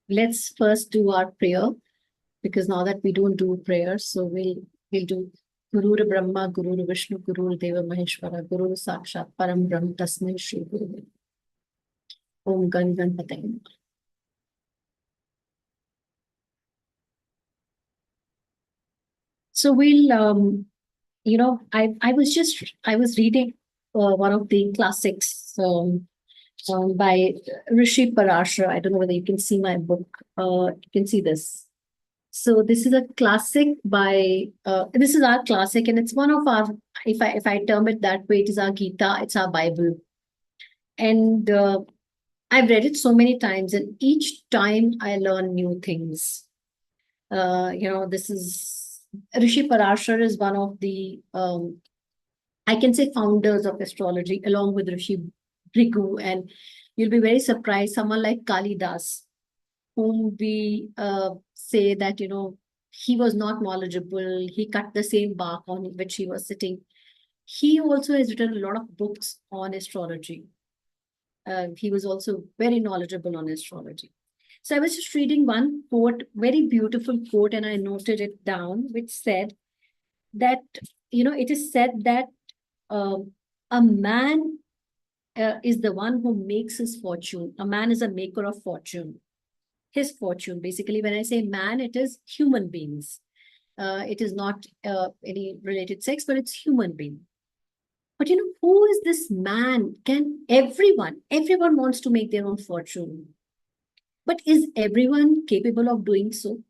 let's first do our prayer, because now that we don't do prayer, so we'll do Guru Brahma, Guru Vishnu, Guru Deva Maheshwara, Guru Sakshat Param Brahm Tasmai Shri Guru. Om Gan Ganpataye Namaha. So I was reading one of the classics by Rishi Parashar. I don't know whether you can see my book. You can see this. So this is a classic by this is our classic, and it's one of our, if I term it that way, it is our Gita, it's our Bible. And I've read it so many times, and each time I learn new things. This is Rishi Parashar is one of the I can say founders of astrology, along with Rishi Bhrigu, and you'll be very surprised. Someone like Kali Das, whom we say that he was not knowledgeable. He cut the same bark on which he was sitting. He also has written a lot of books on astrology. He was also very knowledgeable on astrology. So I was just reading one quote, very beautiful quote, and I noted it down, which said that, it is said that a man is the one who makes his fortune. A man is a maker of fortune. His fortune, basically, when I say man, it is human beings. It is not any related sex, but it's human being. But who is this man? Everyone wants to make their own fortune. But is everyone capable of doing so?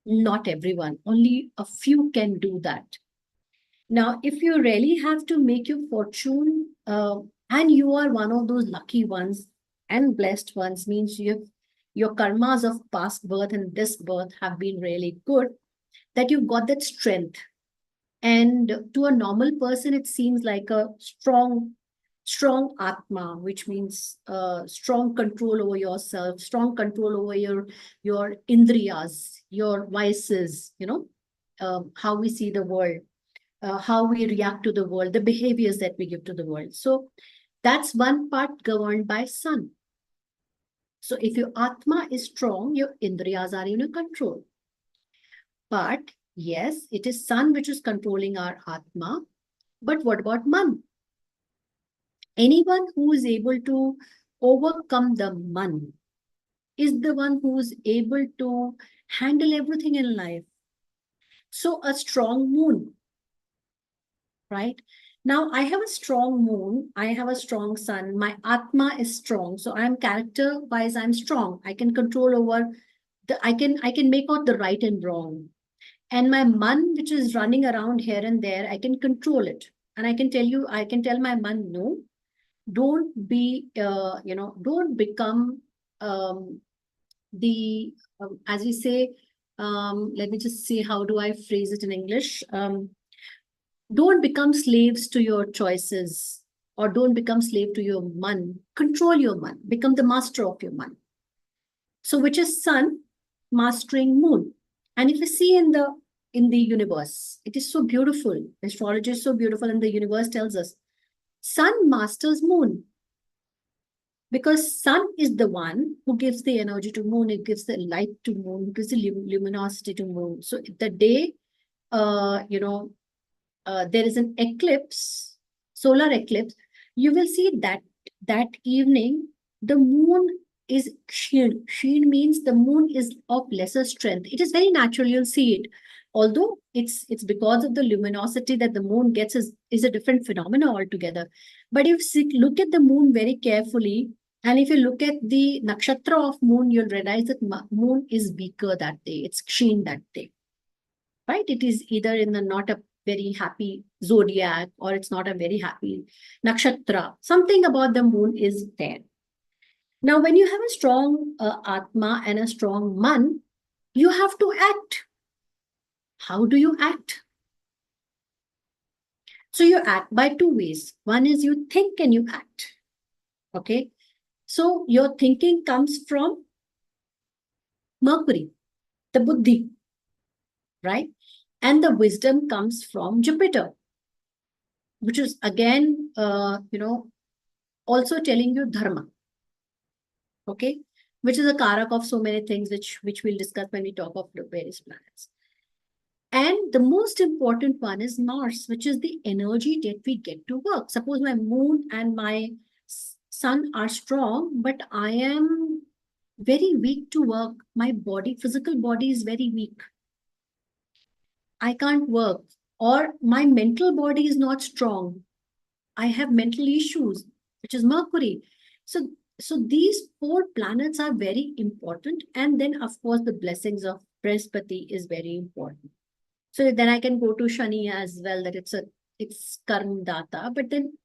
Not everyone. Only a few can do that. Now, if you really have to make your fortune, and you are one of those lucky ones and blessed ones, means your karmas of past birth and this birth have been really good, that you've got that strength. And to a normal person, it seems like a strong atma, which means strong control over yourself, strong control over your indriyas, your vices, how we see the world, how we react to the world, the behaviors that we give to the world. So that's one part governed by sun. So if your atma is strong, your indriyas are in your control. But yes, it is sun which is controlling our atma. But what about man? Anyone who is able to overcome the man is the one who is able to handle everything in life. So a strong moon, right? Now I have a strong moon, I have a strong sun, my atma is strong. So I'm character wise, I'm strong. I can control over I can make out the right and wrong. And my man, which is running around here and there, I can control it. And I can tell my man, no, don't be, don't become as we say, let me just see, how do I phrase it in English? Don't become slaves to your choices, or don't become slave to your man. Control your man, become the master of your man. So which is sun mastering moon. And if you see in the universe, it is so beautiful. Astrology is so beautiful, and the universe tells us sun masters moon, because sun is the one who gives the energy to moon, it gives the light to moon, it gives the luminosity to moon. So the day there is an eclipse, solar eclipse, you will see that evening the moon is sheen. Sheen means the moon is of lesser strength. It is very natural, you'll see it. Although it's because of the luminosity that the moon gets is a different phenomena altogether. But if you look at the moon very carefully, and if you look at the nakshatra of moon, you'll realize that moon is weaker that day. It's sheen that day, right? It is either in the not a very happy zodiac, or it's not a very happy nakshatra. Something about the moon is there. Now, when you have a strong atma and a strong man, you have to act. How do you act? So you act by two ways. One is you think and you act. Okay. So your thinking comes from Mercury, the buddhi, right? And the wisdom comes from Jupiter, which is again, also telling you dharma. Okay. which is a karak of so many things, which we'll discuss when we talk of the various planets. And the most important one is Mars, which is the energy that we get to work. Suppose my moon and my sun are strong, but I am very weak to work. My body, physical body is very weak. I can't work. Or my mental body is not strong. I have mental issues, which is Mercury. So these four planets are very important. And then, of course, the blessings of Brihaspati is very important. So then I can go to Shani as well, that it's karma data, but then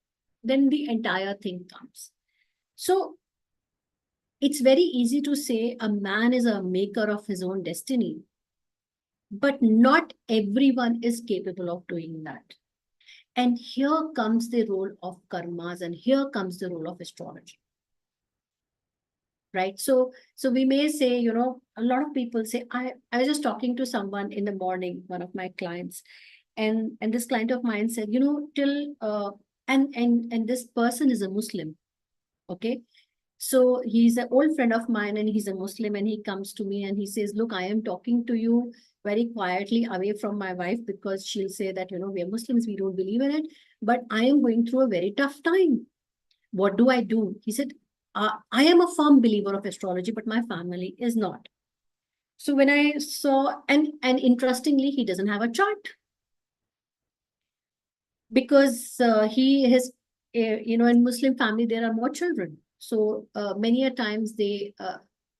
the entire thing comes. So it's very easy to say a man is a maker of his own destiny, but not everyone is capable of doing that. And here comes the role of karmas, and here comes the role of astrology. Right? So we may say, a lot of people say, I was just talking to someone in the morning, one of my clients, and this client of mine said, and this person is a Muslim. Okay. So he's an old friend of mine and he's a Muslim, and he comes to me and he says, look, I am talking to you very quietly away from my wife because she'll say that, we are Muslims, we don't believe in it, but I am going through a very tough time. What do I do? He said, I am a firm believer of astrology, but my family is not. So when I saw, and interestingly, he doesn't have a chart because in Muslim family, there are more children. So many a times they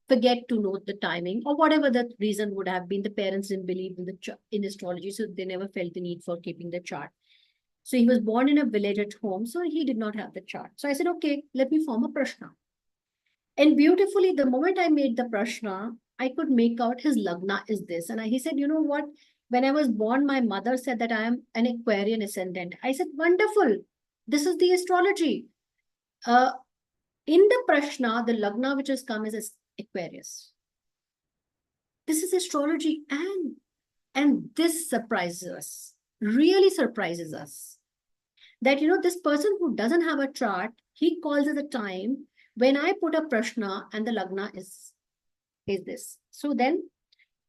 forget to note the timing, or whatever the reason would have been. The parents didn't believe in astrology, so they never felt the need for keeping the chart. So he was born in a village at home, so he did not have the chart. So I said, okay, let me form a prashna. And beautifully, the moment I made the prashna, I could make out his lagna is this. And he said, you know what? When I was born, my mother said that I am an Aquarian ascendant. I said, wonderful. This is the astrology. In the prashna, the lagna which has come is Aquarius. This is astrology. And this surprises us, really surprises us. That, this person who doesn't have a chart, he calls at the time when I put a prashna and the lagna is this. So then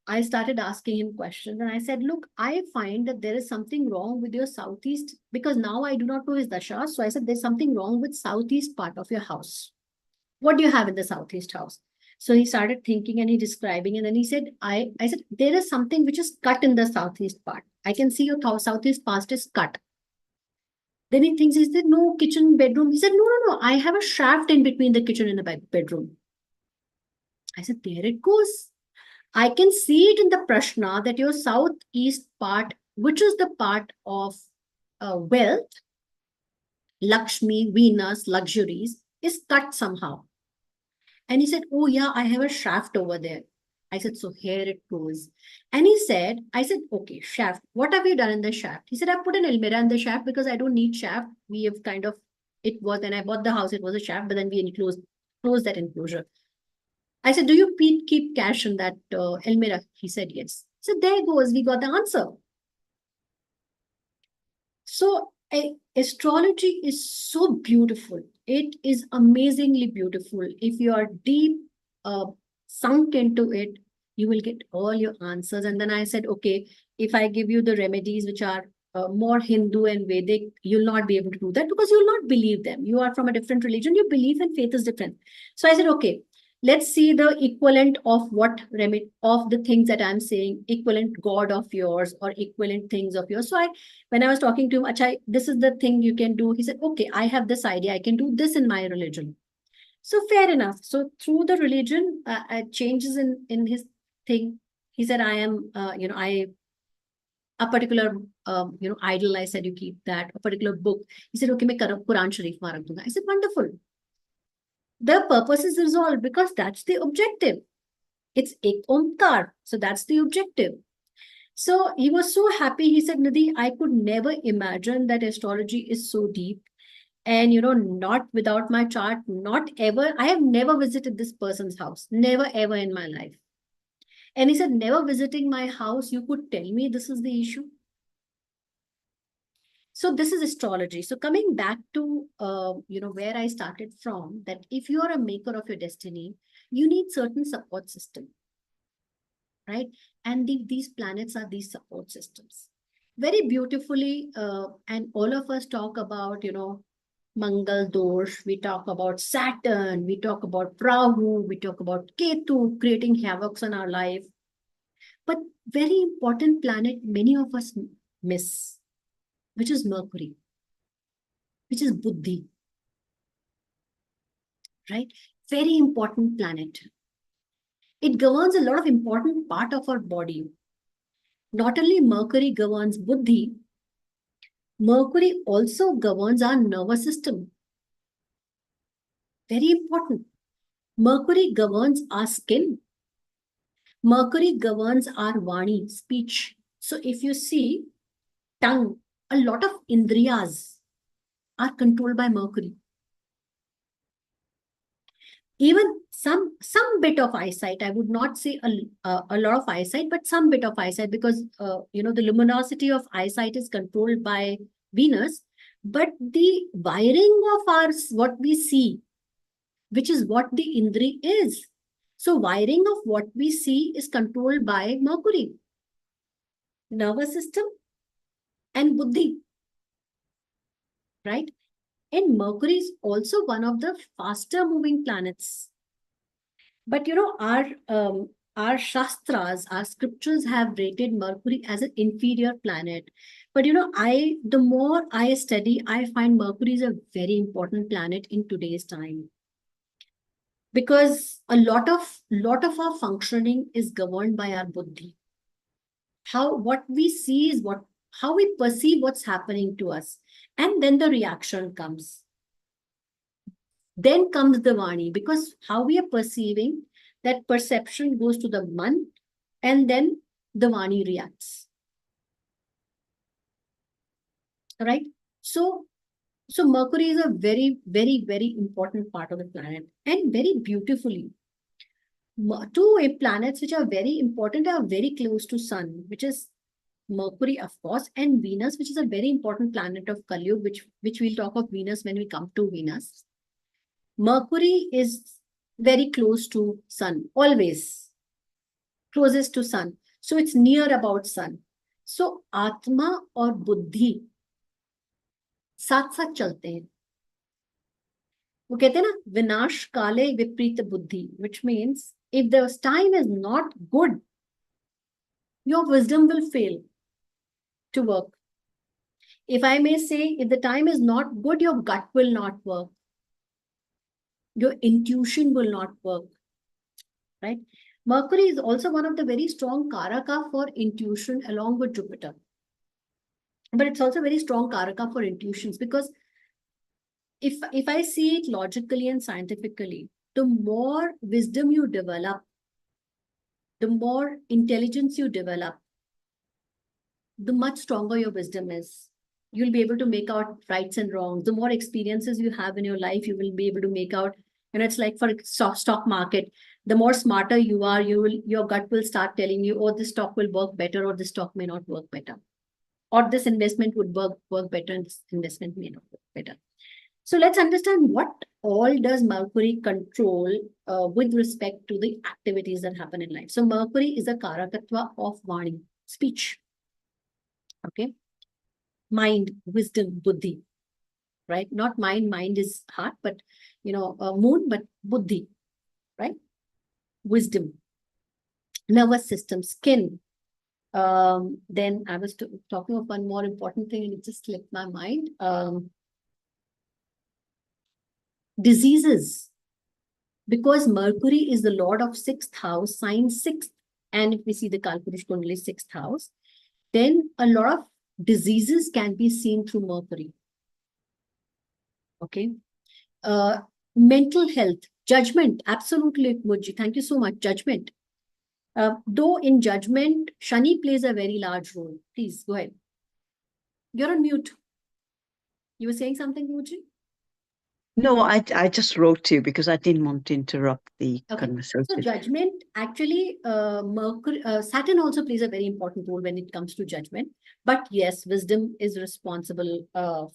I started asking him questions and I said, look, I find that there is something wrong with your southeast, because now I do not know his dasha. So I said, there's something wrong with southeast part of your house. What do you have in the southeast house? So he started thinking and he describing, and then he said, I said, there is something which is cut in the southeast part. I can see your southeast part is cut. Then he said, no, kitchen, bedroom. He said, no, I have a shaft in between the kitchen and the bedroom. I said, there it goes. I can see it in the prashna that your southeast part, which is the part of wealth, Lakshmi, Venus, luxuries, is cut somehow. And he said, oh yeah, I have a shaft over there. I said, so here it goes. And I said, okay, shaft. What have you done in the shaft? He said, I put an almirah in the shaft because I don't need shaft. We have it was, and I bought the house, it was a shaft, but then we closed that enclosure. I said, do you keep cash in that almirah? He said, yes. So there goes, we got the answer. So astrology is so beautiful. It is amazingly beautiful. If you are deep sunk into it, you will get all your answers. And then I said, okay, if I give you the remedies which are more Hindu and Vedic, you'll not be able to do that because you'll not believe them. You are from a different religion. Your belief and faith is different. So I said, okay, let's see the equivalent of of the things that I'm saying, equivalent God of yours or equivalent things of yours. So when I was talking to him, Achai, this is the thing you can do. He said, okay, I have this idea. I can do this in my religion. So fair enough. So through the religion, changes in his thing, he said, I am, a particular, idol. I said, you keep that, a particular book. He said, okay, मैं Quran Sharif मार दूंगा. I said, wonderful. The purpose is resolved because that's the objective. It's Ek Omkar. So that's the objective. So he was so happy. He said, Nidhi, I could never imagine that astrology is so deep. And, not without my chart, not ever. I have never visited this person's house. Never, ever in my life. And he said, never visiting my house, you could tell me this is the issue. So this is astrology. So coming back to, where I started from, that if you are a maker of your destiny, You need certain support system, right? And these planets are these support systems. Very beautifully, and all of us talk about, Mangal Dosh, we talk about Saturn, we talk about Rahu, we talk about Ketu creating havocs in our life. But very important planet many of us miss, which is Mercury, which is Buddhi, right? Very important planet. It governs a lot of important part of our body. Not only Mercury governs Buddhi, Mercury also governs our nervous system. Very important. Mercury governs our skin. Mercury governs our Vani, speech. So if you see tongue, a lot of Indriyas are controlled by Mercury. Even some bit of eyesight, I would not say a lot of eyesight, but some bit of eyesight, because the luminosity of eyesight is controlled by Venus. But the wiring of our what we see, which is what the Indri is. So wiring of what we see is controlled by Mercury, nervous system and Buddhi, right? And Mercury is also one of the faster moving planets. But our shastras, our scriptures have rated Mercury as an inferior planet. But the more I study, I find Mercury is a very important planet in today's time. Because a lot of our functioning is governed by our buddhi. What we see is how we perceive what's happening to us. And then the reaction comes. Then comes the Vani, because how we are perceiving, that perception goes to the Man, and then the Vani reacts. Right? So Mercury is a very, very, very important part of the planet, and very beautifully. Two planets which are very important are very close to Sun, which is Mercury, of course, and Venus, which is a very important planet of Kali Yuga, which we'll talk of Venus when we come to Venus. Mercury is very close to Sun, always closest to Sun. So it's near about Sun. So Atma or Buddhi साथ साथ चलते हैं. वो कहते हैं ना, विनाश काले विपरीत बुद्धि, which means if the time is not good, your wisdom will fail to work. If I may say, if the time is not good, your gut will not work. Your intuition will not work, right? Mercury is also one of the very strong karaka for intuition along with Jupiter. But it's also very strong karaka for intuitions, because if I see it logically and scientifically, the more wisdom you develop, the more intelligence you develop, the much stronger your wisdom is. You'll be able to make out rights and wrongs. The more experiences you have in your life, you will be able to make out, it's like for stock market, the more smarter you are, your gut will start telling you, oh, this stock will work better, or this stock may not work better. Or this investment would work better, and this investment may not work better. So let's understand what all does Mercury control with respect to the activities that happen in life. So Mercury is a karakatva of Vani, speech. Okay. Mind, wisdom, buddhi, right? Not mind is heart, but, moon, but buddhi, right? Wisdom, nervous system, skin. Then I was talking of one more important thing and it just slipped my mind. Diseases, because Mercury is the lord of 6th house, sign 6th, and if we see the Kalpurush Kundali 6th house, then a lot of diseases can be seen through Mercury. Okay. Mental health, judgment, absolutely, Muji. Thank you so much. Judgment. Though in judgment, Shani plays a very large role. Please go ahead. You're on mute. You were saying something, Muji? No, I just wrote to you because I didn't want to interrupt the conversation. So judgment, actually, Saturn also plays a very important role when it comes to judgment. But yes, wisdom is responsible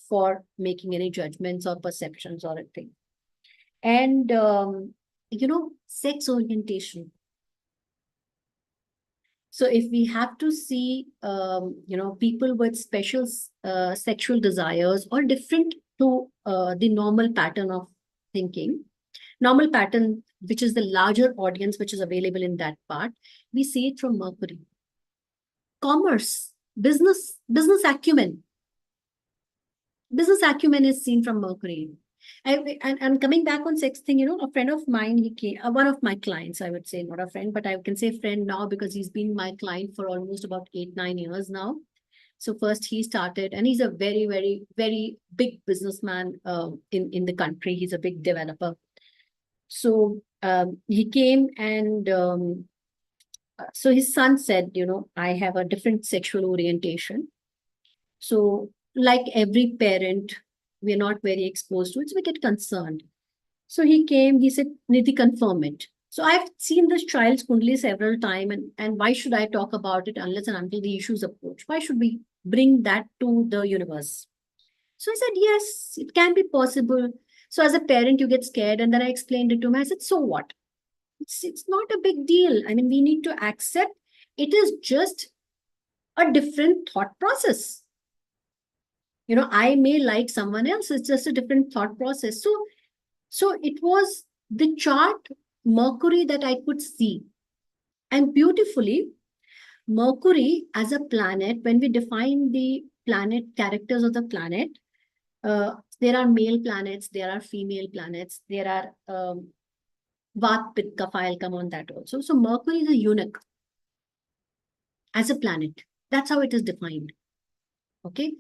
for making any judgments or perceptions or a thing. And sex orientation. So if we have to see, people with special sexual desires or different to the normal pattern of thinking, normal pattern, which is the larger audience which is available in that part, we see it from Mercury. Commerce, business acumen. Business acumen is seen from Mercury. And coming back on sex thing, a friend of mine, he came, one of my clients, I would say, not a friend, but I can say friend now because he's been my client for almost about 8-9 years now. So first he started, and he's a very, very, very big businessman in the country. He's a big developer. So he came and so his son said, I have a different sexual orientation. So like every parent, we're not very exposed to it, so we get concerned. So he came, he said, Nidhi, confirm it. So I've seen this child's kundali several times, and why should I talk about it unless and until the issues approach? Why should we bring that to the universe? So I said, yes, it can be possible. So as a parent, you get scared. And then I explained it to him. I said, so what? It's not a big deal. I mean, we need to accept it is just a different thought process. I may like someone else. It's just a different thought process. So it was the chart Mercury that I could see. And beautifully, Mercury as a planet, when we define the planet characters of the planet, there are male planets, there are female planets, there are Vat, Pitta, Kapha, I'll come on that also. So Mercury is a eunuch as a planet. That's how it is defined. Okay.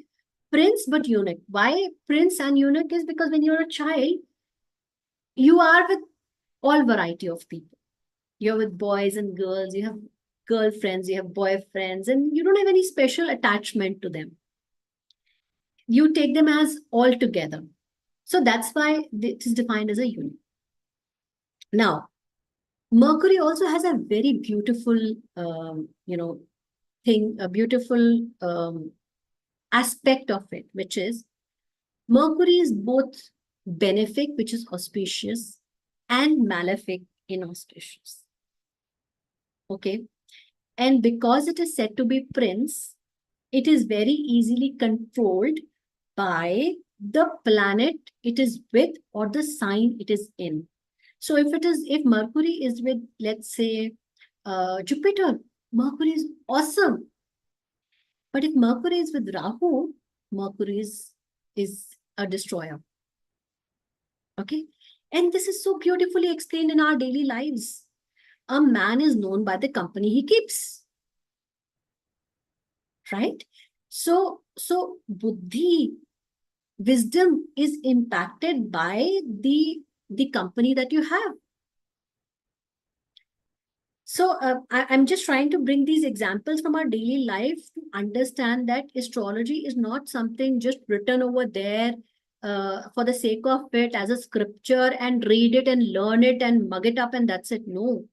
Prince but eunuch. Why prince and eunuch is because when you're a child, you are with all variety of people. You're with boys and girls, you have girlfriends, you have boyfriends, and you don't have any special attachment to them. You take them as all together. So that's why it is defined as a eunuch. Now, Mercury also has a very beautiful, thing, a beautiful aspect of it, which is Mercury is both benefic, which is auspicious, and malefic, inauspicious. Okay. And because it is said to be prince, it is very easily controlled by the planet it is with or the sign it is in. So if Mercury is with, let's say, Jupiter, Mercury is awesome. But if Mercury is with Rahu, Mercury is a destroyer. Okay. And this is so beautifully explained in our daily lives. A man is known by the company he keeps. Right? So buddhi, wisdom is impacted by the company that you have. So I'm just trying to bring these examples from our daily life to understand that astrology is not something just written over there for the sake of it as a scripture and read it and learn it and mug it up and that's it. No.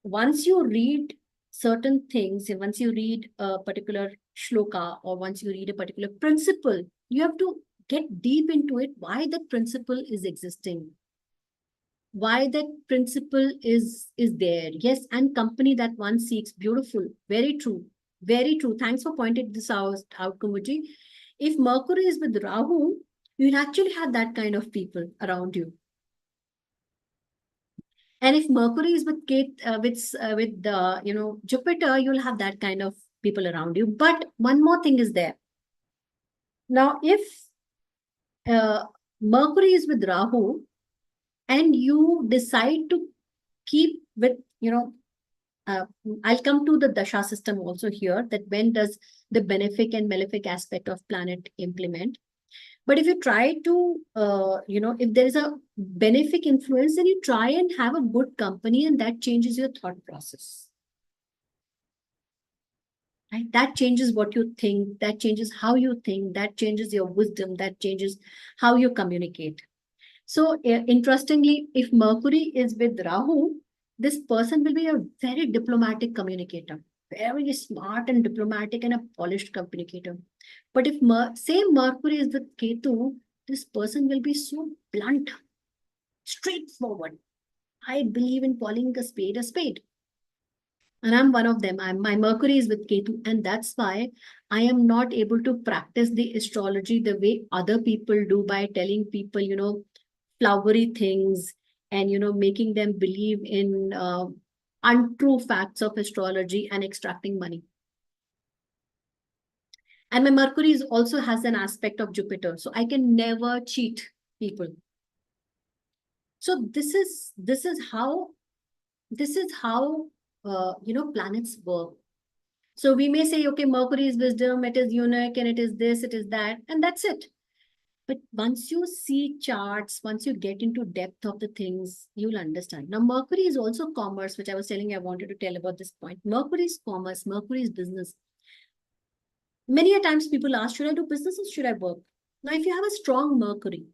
Once you read certain things, once you read a particular shloka or once you read a particular principle, you have to get deep into it, why that principle is existing, why that principle is there. Yes, and company that one seeks, beautiful, very true, very true. Thanks for pointing this out, Kumuji. If Mercury is with Rahu, you'll actually have that kind of people around you. And if Mercury is with Jupiter, you'll have that kind of people around you. But one more thing is there. Now, if Mercury is with Rahu, and you decide to keep with, I'll come to the dasha system also here, that when does the benefic and malefic aspect of planet implement. But if you try to, if there is a benefic influence, then you try and have a good company and that changes your thought process. Right? That changes what you think, that changes how you think, that changes your wisdom, that changes how you communicate. So interestingly, if Mercury is with Rahu, this person will be a very diplomatic communicator, very smart and diplomatic and a polished communicator. But if same Mercury is with Ketu, this person will be so blunt, straightforward. I believe in calling a spade a spade. And I'm one of them. My Mercury is with Ketu, and that's why I am not able to practice the astrology the way other people do by telling people, flowery things and, making them believe in untrue facts of astrology and extracting money. And my Mercury is also has an aspect of Jupiter, so I can never cheat people. So this is how planets work. So we may say, okay, Mercury is wisdom, it is unique, and it is this, it is that, and that's it. But once you see charts, once you get into depth of the things, you'll understand. Now, Mercury is also commerce, which I was telling you I wanted to tell about this point. Mercury is commerce, Mercury is business. Many a times people ask, should I do business or should I work? Now, if you have a strong Mercury,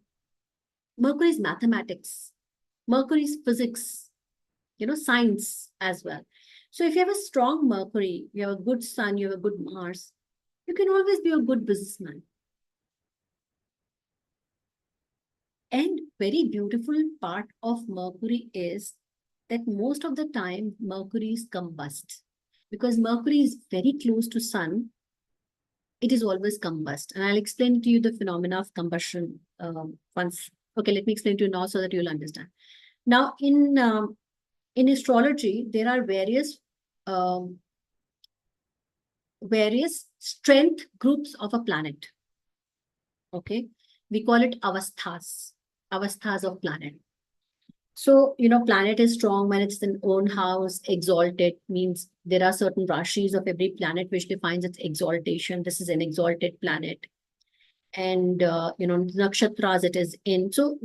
Mercury is mathematics, Mercury is physics, science as well. So if you have a strong Mercury, you have a good Sun, you have a good Mars, you can always be a good businessman. And very beautiful part of Mercury is that most of the time Mercury is combust. Because Mercury is very close to Sun, it is always combust. And I'll explain to you the phenomena of combustion once. Okay, let me explain to you now so that you'll understand. Now, in astrology, there are various strength groups of a planet. Okay, we call it avasthas of planet. So, planet is strong when it's in own house. Exalted means there are certain rashis of every planet which defines its exaltation. This is an exalted planet. And, nakshatras it is in. So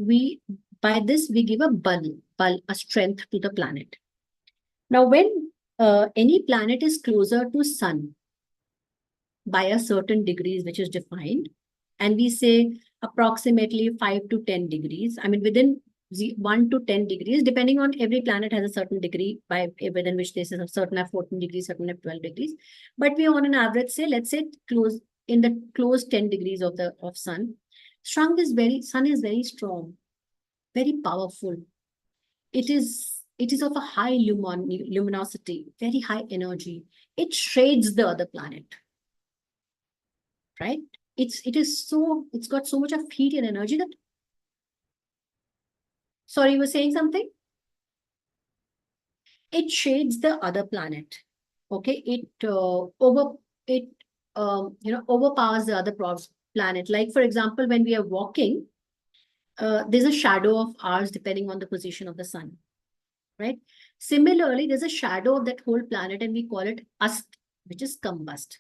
by this, we give a a strength to the planet. Now, when any planet is closer to Sun by a certain degrees, which is defined, and we say approximately 5 to 10 degrees, I mean, within 1 to 10 degrees, depending on every planet has a certain degree by within which they say certain have 14 degrees, certain have 12 degrees. But we on an average say, let's say close in the close 10 degrees of Sun. Sun is very strong, very powerful. It is of a high luminosity, very high energy. It shades the other planet, right? It's got so much of heat and energy that. Sorry, you were saying something? It shades the other planet. Okay, it overpowers the other planet. Like for example, when we are walking, there's a shadow of ours depending on the position of the Sun, right? Similarly, there's a shadow of that whole planet, and we call it ast, which is combust.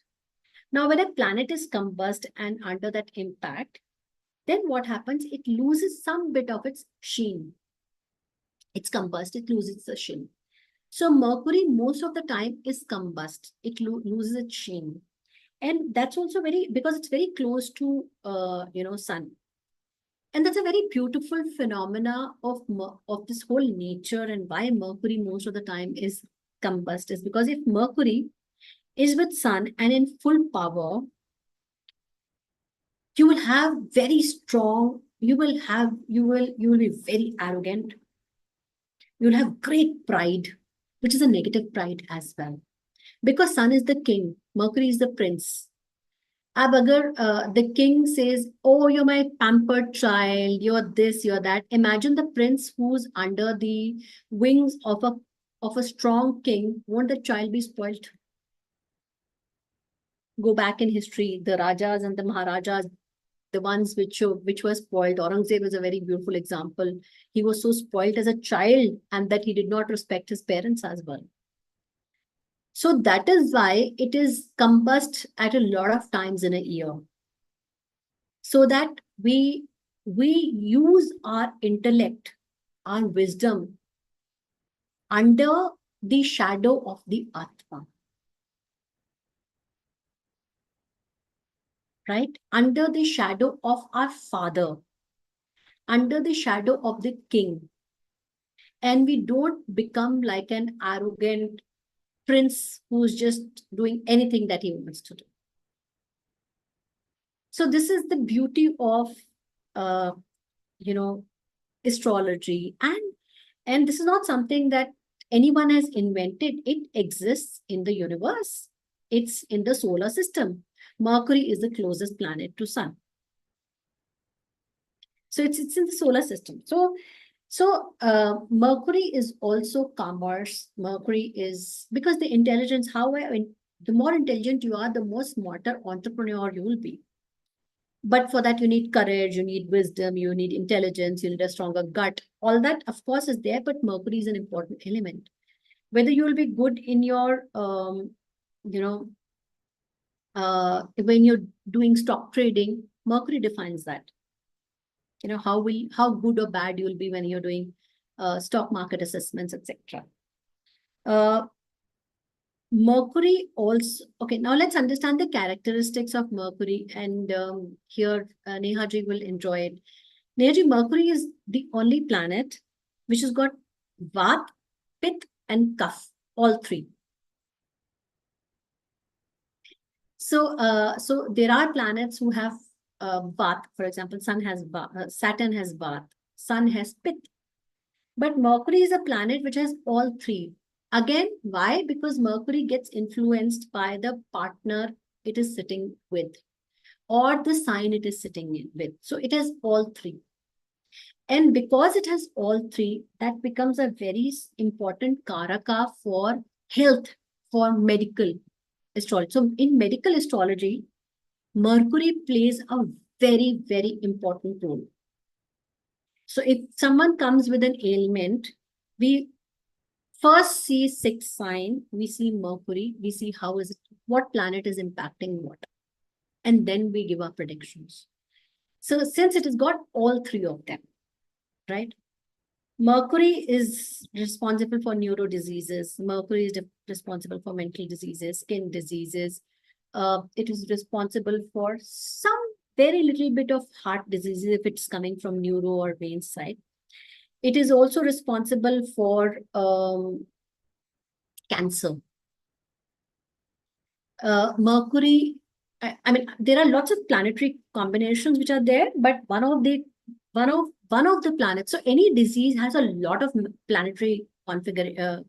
Now, when a planet is combust and under that impact, then what happens? It loses some bit of its sheen. It's combust, it loses the sheen. So Mercury most of the time is combust. It loses its sheen. And that's also because it's very close to, Sun. And that's a very beautiful phenomena of this whole nature, and why Mercury most of the time is combust is because if Mercury is with Sun and in full power, you will have very strong, you will be very arrogant. You'll have great pride, which is a negative pride as well. Because Sun is the king, Mercury is the prince. Ab agar the king says, oh, you're my pampered child, you're this, you're that. Imagine the prince who's under the wings of a strong king. Won't the child be spoiled? Go back in history, the Rajas and the Maharajas, the ones which were spoiled. Aurangzeb is a very beautiful example. He was so spoiled as a child, and that he did not respect his parents as well. So that is why it is combust at a lot of times in a year. So that we use our intellect, our wisdom under the shadow of the Atma. Right? Under the shadow of our father, under the shadow of the king. And we don't become like an arrogant prince who's just doing anything that he wants to do. So this is the beauty of, astrology. And And this is not something that anyone has invented. It exists in the universe. It's in the solar system. Mercury is the closest planet to Sun. So it's in the solar system. So Mercury is also commerce. Mercury is, because the intelligence, however, the more intelligent you are, the more smarter entrepreneur you will be. But for that, you need courage, you need wisdom, you need intelligence, you need a stronger gut. All that, of course, is there, but Mercury is an important element. Whether you will be good in your, you know, when you're doing stock trading, Mercury defines that. You know, how good or bad you will be when you're doing stock market assessments, etc. Mercury also, okay, now let's understand the characteristics of Mercury. And here Nehaji will enjoy it. Nehaji, Mercury is the only planet which has got Vat, Pith, and Kaph, all three. So there are planets who have Vat, for example, Sun has Vat, Saturn has Vat, Sun has Pith. But Mercury is a planet which has all three. Again, why? Because Mercury gets influenced by the partner it is sitting with or the sign it is sitting in with. So it has all three. And because it has all three, that becomes a very important karaka for health, for medical astrology. So in medical astrology, Mercury plays a very, very important role. So if someone comes with an ailment, we first see sixth sign, we see Mercury, we see how is it, what planet is impacting what. And then we give our predictions. So since it has got all three of them, right? Mercury is responsible for neuro diseases. Mercury is responsible for mental diseases, skin diseases. It is responsible for some very little bit of heart diseases if it's coming from neuro or vein side. It is also responsible for cancer. Mercury, I mean, there are lots of planetary combinations which are there, but one of the planets. So any disease has a lot of planetary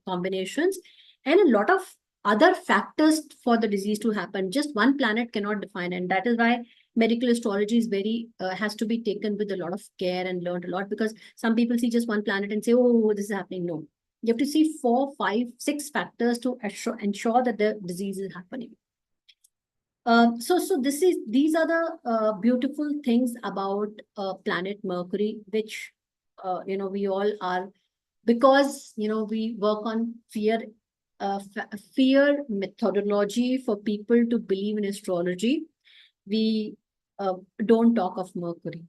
combinations and a lot of other factors for the disease to happen. Just one planet cannot define, and that is why medical astrology is very has to be taken with a lot of care and learned a lot, because some people see just one planet and say, oh, this is happening. No, you have to see 4, 5, 6 factors to ensure that the disease is happening. So these are the beautiful things about planet Mercury, which we all are, because we work on fear methodology for people to believe in astrology. We don't talk of Mercury.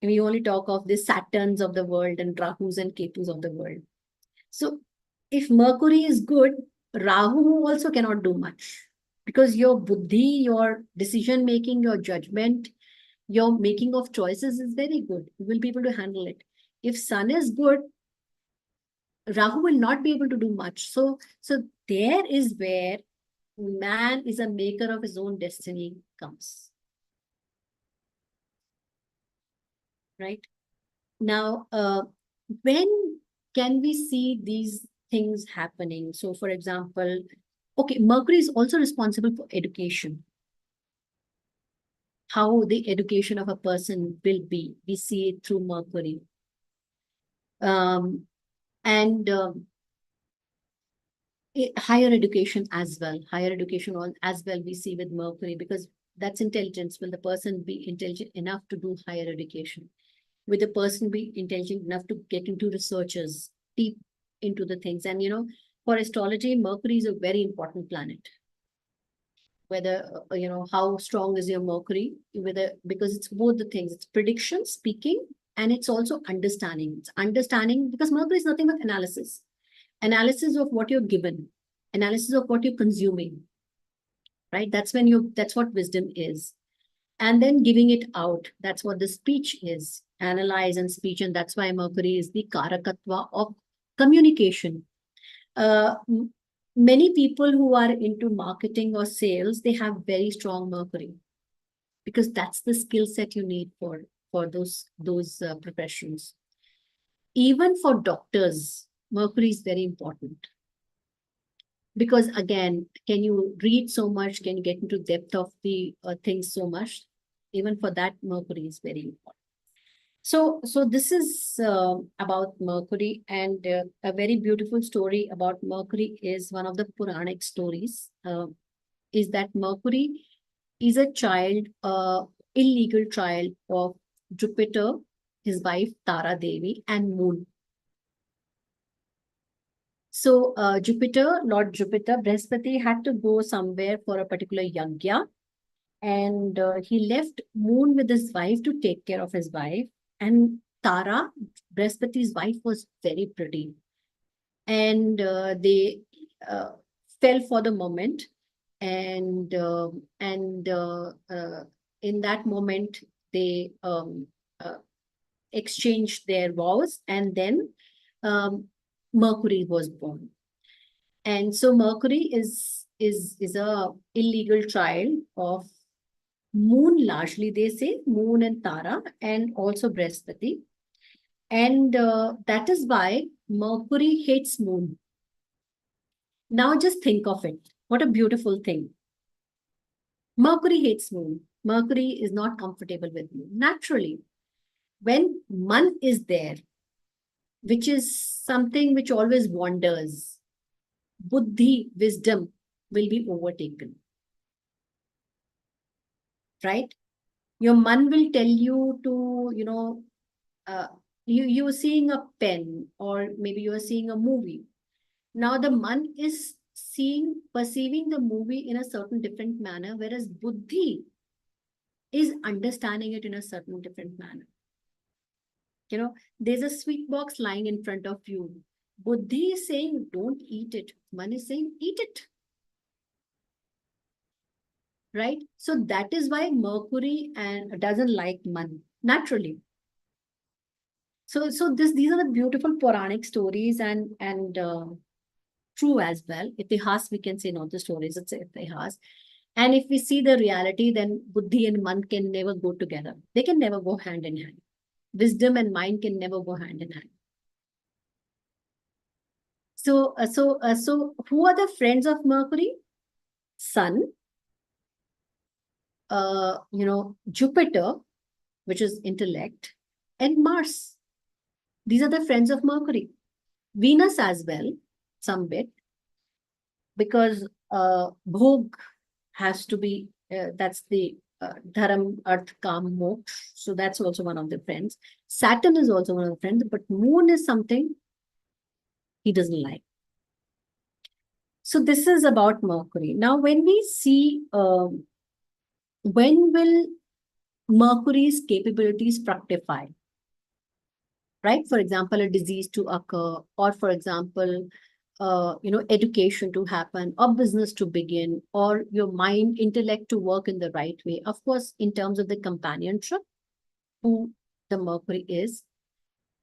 We only talk of the Saturns of the world and Rahus and Ketus of the world. So if Mercury is good, Rahu also cannot do much, because your buddhi, your decision making, your judgment, your making of choices is very good. You will be able to handle it. If Sun is good, Rahu will not be able to do much. So there is where man is a maker of his own destiny comes. Right? Now, when can we see these things happening? So, for example, okay, Mercury is also responsible for education. How the education of a person will be, we see it through Mercury. And higher education as well. Higher education as well we see with Mercury, because that's intelligence. Will the person be intelligent enough to do higher education? Will the person be intelligent enough to get into researches, deep into the things? And for astrology, Mercury is a very important planet. Whether how strong is your Mercury, because it's both the things. It's prediction, speaking, and it's also understanding. It's understanding, because Mercury is nothing but analysis of what you're given, analysis of what you're consuming, right? That's what wisdom is. And then giving it out, that's what the speech is, analyze and speech. And that's why Mercury is the karakatva of communication. Many people who are into marketing or sales, they have very strong Mercury, because that's the skill set you need for those professions. Even for doctors, Mercury is very important. Because again, can you read so much? Can you get into depth of the things so much? Even for that, Mercury is very important. So this is about Mercury, and a very beautiful story about Mercury is one of the Puranic stories. Is that Mercury is a child, illegal child of Jupiter, his wife Tara Devi, and Moon. So Jupiter, Lord Jupiter, Brihaspati had to go somewhere for a particular yagya, and he left Moon with his wife to take care of his wife. And Tara, Brihaspati's wife, was very pretty, and they uh, fell for the moment, and in that moment they exchanged their vows, and then um, Mercury was born. And so Mercury is a illegal child of Moon, largely they say Moon and Tara, and also Brihaspati. And that is why Mercury hates Moon. Now just think of it. What a beautiful thing. Mercury hates Moon. Mercury is not comfortable with Moon. Naturally, when Man is there, which is something which always wanders, Buddhi, wisdom, will be overtaken. Right? Your man will tell you to, you're seeing a pen, or maybe you're seeing a movie. Now the man is perceiving the movie in a certain different manner, whereas Buddhi is understanding it in a certain different manner. There's a sweet box lying in front of you. Buddhi is saying, don't eat it. Man is saying, eat it. Right? So that is why Mercury and doesn't like man, naturally. So these are the beautiful Puranic stories, and true as well. Itihas, we can say, not the stories, it's Itihas. And if we see the reality, then Buddhi and Man can never go together. They can never go hand in hand. Wisdom and mind can never go hand in hand. So who are the friends of Mercury? Sun, Jupiter, which is intellect, and Mars. These are the friends of Mercury. Venus as well, some bit, because Bhog has to be, that's the Dharam, Earth, Kam, Moksha. So that's also one of the friends. Saturn is also one of the friends, but Moon is something he doesn't like. So this is about Mercury. Now, when we see, when will Mercury's capabilities fructify? Right? For example, a disease to occur, or for example, education to happen, or business to begin, or your mind, intellect to work in the right way. Of course, in terms of the companionship, who the Mercury is,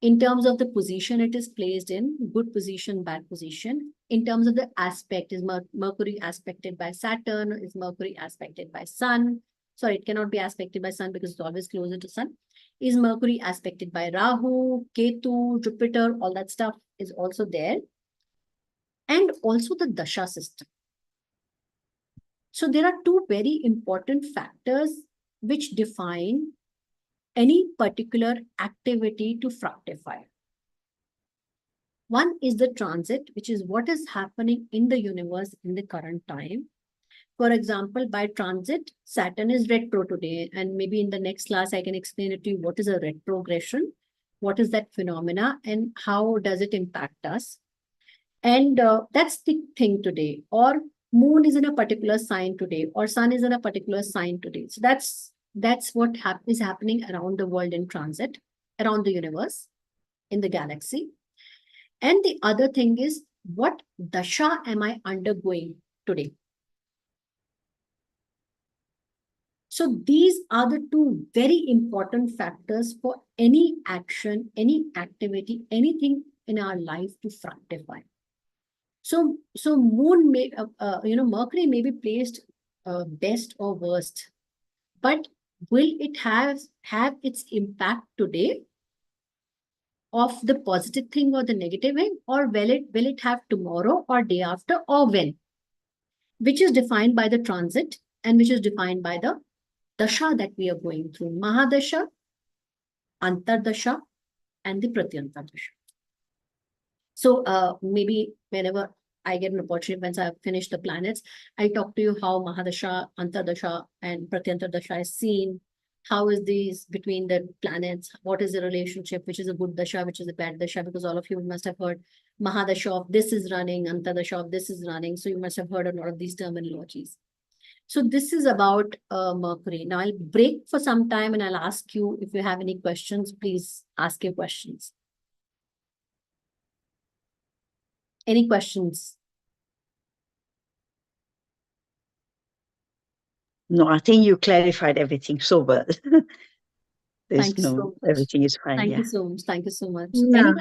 in terms of the position it is placed in, good position, bad position, in terms of the aspect, is Mercury aspected by Saturn, is Mercury aspected by Sun? Sorry, it cannot be aspected by Sun because it's always closer to Sun. Is Mercury aspected by Rahu, Ketu, Jupiter? All that stuff is also there. And also the Dasha system. So there are two very important factors which define any particular activity to fructify. One is the transit, which is what is happening in the universe in the current time. For example, by transit, Saturn is retro today, and maybe in the next class, I can explain it to you what is a retrogression, what is that phenomena, and how does it impact us. And that's the thing today. Or Moon is in a particular sign today, or Sun is in a particular sign today. So that's what is happening around the world in transit, around the universe, in the galaxy. And the other thing is, what dasha am I undergoing today? So these are the two very important factors for any action, any activity, anything in our life to fructify. So Moon may, Mercury may be placed best or worst, but will it have its impact today? of the positive thing or the negative thing, or will it have tomorrow or day after or when, which is defined by the transit and which is defined by the dasha that we are going through. Mahadasha, Antardasha, and the Pratyanta Dasha. So maybe whenever I get an opportunity, once I've finished the planets, I'll talk to you how Mahadasha, Antardasha, and Pratyanta Dasha is seen. How is these between the planets? What is the relationship? Which is a good dasha, which is a bad dasha? Because all of you must have heard Mahadasha of this is running, Antardasha of this is running. So you must have heard a lot of these terminologies. So this is about Mercury. Now I'll break for some time and I'll ask you if you have any questions, please ask your questions. Any questions? No, I think you clarified everything so well. There's Thank you so no, much. everything is fine. Thank Yeah. you so much. Thank you so much. Yeah.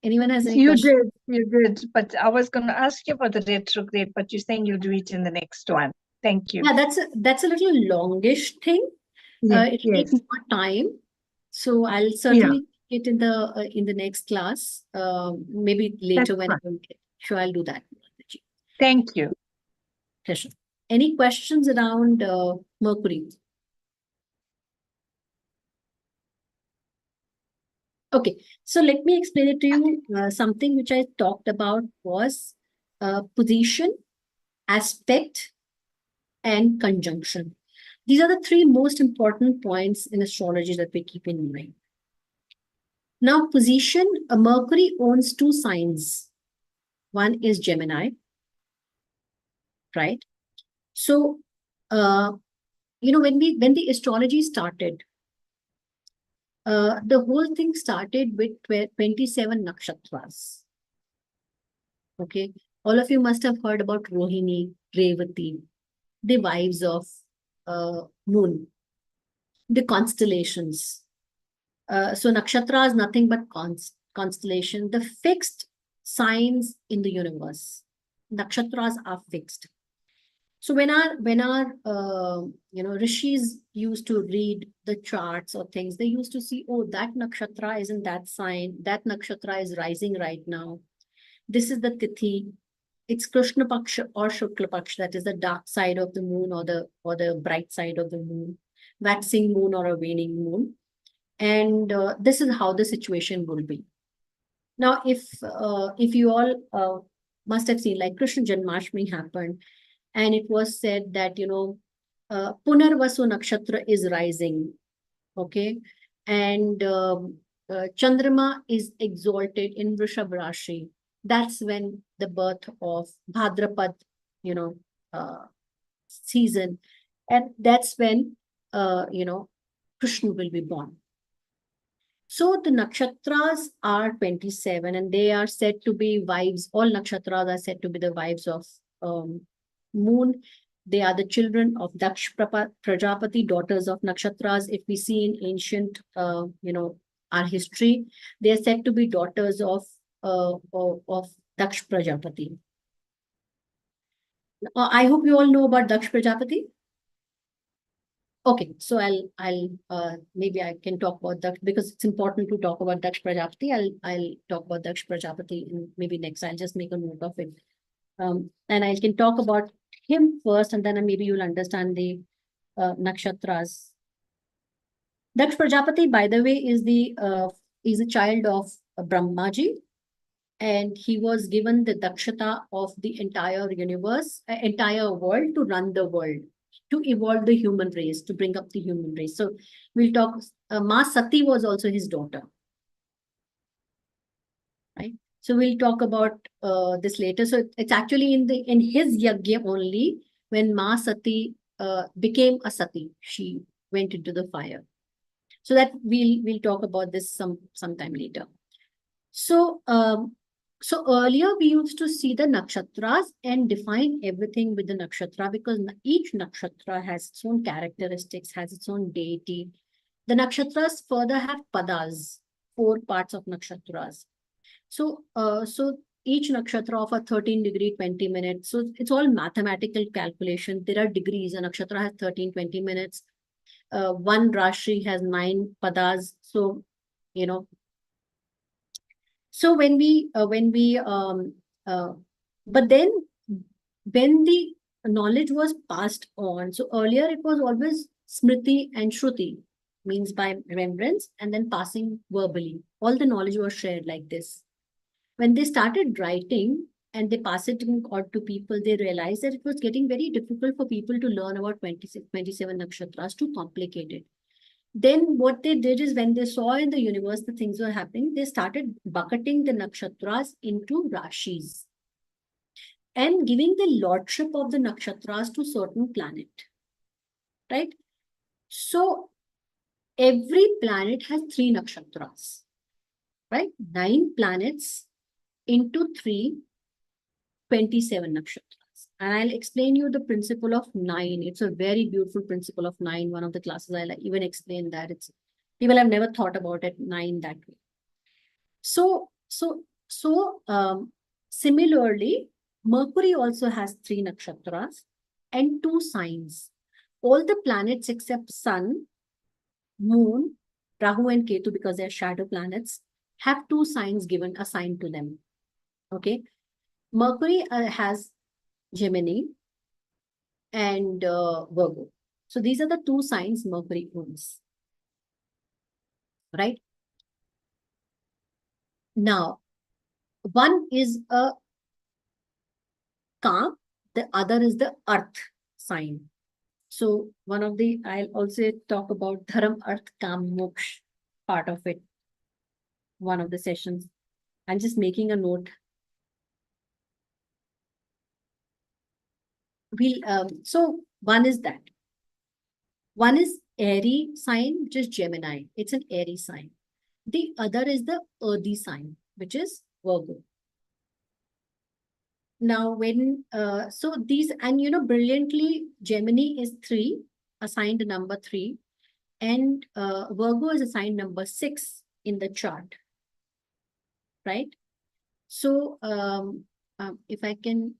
Anyone has any You questions? you did. But I was going to ask you about the retrograde, but you're saying you'll do it in the next one. Thank you. Yeah, that's a little longish thing. Yes, It'll take yes. more time. So I'll certainly take it in the next class. Maybe later That's when fine. I'm sure I'll do that. Thank you. Pleasure. Any questions around Mercury? Okay, so let me explain it to you. Something which I talked about was position, aspect, and conjunction. These are the three most important points in astrology that we keep in mind. Now, position, Mercury owns two signs. One is Gemini, right? So, when the astrology started, the whole thing started with 27 nakshatras. Okay, all of you must have heard about Rohini, Revati, the wives of moon, the constellations. So nakshatra is nothing but constellation, the fixed signs in the universe. Nakshatras are fixed. So when our rishis used to read the charts or things, they used to see, oh, that nakshatra is in that sign, that nakshatra is rising right now. This is the tithi. It's Krishna Paksha or Shukla Paksha, that is the dark side of the moon or the bright side of the moon, waxing moon or a waning moon. And this is how the situation will be. Now, if you all must have seen, like Krishna Janmashtami happened, and it was said that, Punarvasu Nakshatra is rising, okay? And Chandrama is exalted in Vrishabh Rashi. That's when the birth of Bhadrapad, season. And that's when, Krishna will be born. So the nakshatras are 27 and they are said to be wives. All nakshatras are said to be the wives of moon. They are the children of Daksh Prajapati, daughters of nakshatras. If we see in ancient, our history, they are said to be daughters of Daksh Prajapati. I hope you all know about Daksh Prajapati. Okay, so I'll maybe I can talk about that because it's important to talk about Daksh Prajapati. I'll talk about Daksh Prajapati and maybe next. I'll just make a note of it. And I can talk about him first, and then maybe you'll understand the nakshatras. Daksh Prajapati, by the way, is a child of Brahmaji, and he was given the dakshata of the entire universe, entire world to run the world, to evolve the human race, to bring up the human race. So we'll talk. Ma Sati was also his daughter, right? So we'll talk about this later. So it's actually in his yagya only when Ma Sati became a Sati, she went into the fire. So that we'll talk about this sometime later. So so earlier we used to see the nakshatras and define everything with the nakshatra because each nakshatra has its own characteristics, has its own deity. The nakshatras further have padas, 4 parts of nakshatras. So so each nakshatra of a 13 degree, 20 minutes. So it's all mathematical calculation. There are degrees. A nakshatra has 13, 20 minutes. One Rashi has 9 padas. So, So but then when the knowledge was passed on, so earlier it was always smriti and shruti, means by remembrance and then passing verbally. All the knowledge was shared like this. When they started writing and they pass it on to people, they realized that it was getting very difficult for people to learn about 26, 27 nakshatras, too complicated. Then what they did is, when they saw in the universe the things were happening, they started bucketing the nakshatras into rashis and giving the lordship of the nakshatras to certain planet, right? So every planet has 3 nakshatras, right? 9 planets into 3, 27 nakshatras. And I'll explain you the principle of 9. It's a very beautiful principle of 9. One of the classes I'll even explain that. People have never thought about it 9 that way. So similarly, Mercury also has 3 nakshatras and 2 signs. All the planets except Sun, Moon, Rahu and Ketu, because they're shadow planets, have 2 signs assigned to them. Okay. Mercury has Gemini and Virgo. So these are the 2 signs Mercury owns. Right? Now, one is a Ka, the other is the Earth sign. So I'll also talk about Dharam, Arth, Kam, Moksha part of it. One of the sessions. I'm just making a note. So one is that. One is airy sign, which is Gemini. It's an airy sign. The other is the earthy sign, which is Virgo. Now, so these, and brilliantly, Gemini is 3, assigned number 3, and Virgo is assigned number 6 in the chart, right? So, if I can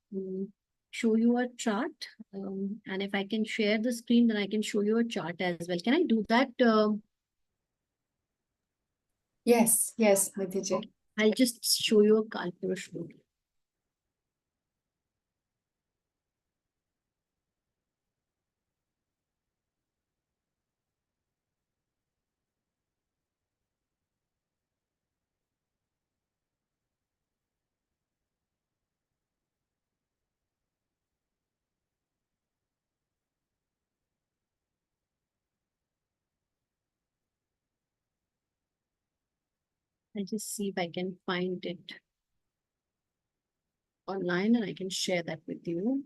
show you a chart, and if I can share the screen, then I can show you a chart as well. Can I do that? Yes, Nidhi ji. I'll just show you a Kalpurush movie. I'll just see if I can find it online and I can share that with you.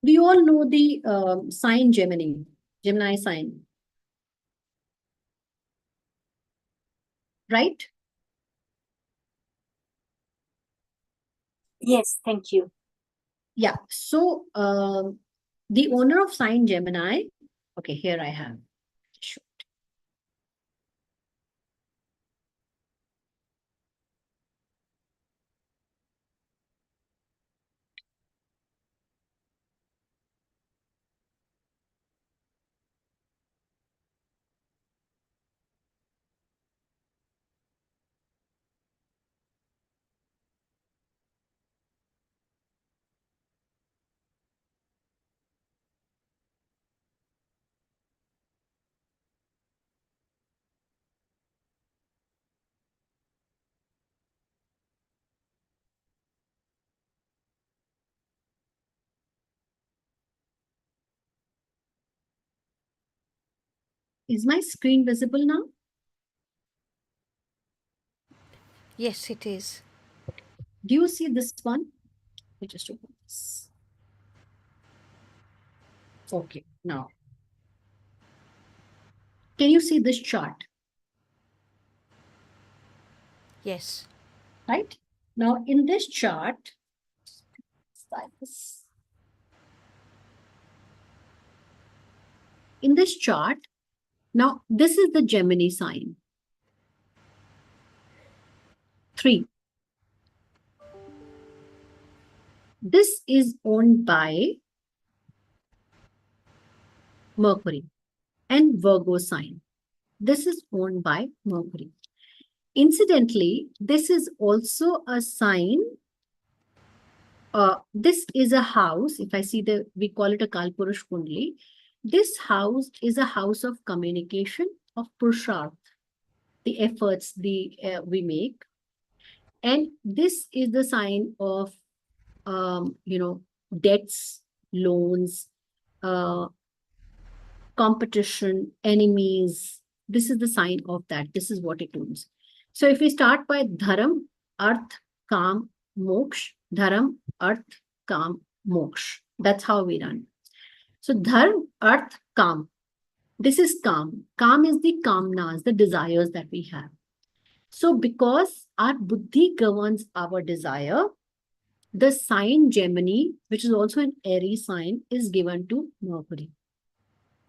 Do you all know the sign Gemini sign? Right? Yes, thank you. Yeah. So the owner of sign Gemini, okay, here I have. Sure. Is my screen visible now? Yes, it is. Do you see this one? Let me just open this. Okay, now. Can you see this chart? Yes. Right? Now, in this chart, now this is the Gemini sign. 3. This is owned by Mercury. and Virgo sign. This is owned by Mercury. Incidentally, this is also a sign. This is a house. If I see we call it a Kalpurush Kundli. This house is a house of communication, of Purusharth, the efforts we make. And this is the sign of, debts, loans, competition, enemies. This is the sign of that. This is what it means. So if we start by Dharam, Arth, Kam, Moksh, Dharam, Arth, Kam, Moksh. That's how we run. So Dharm, Arth, Kam. This is Kam. Kam is the kamnas, the desires that we have. So because our buddhi governs our desire, the sign Gemini, which is also an airy sign, is given to Mercury.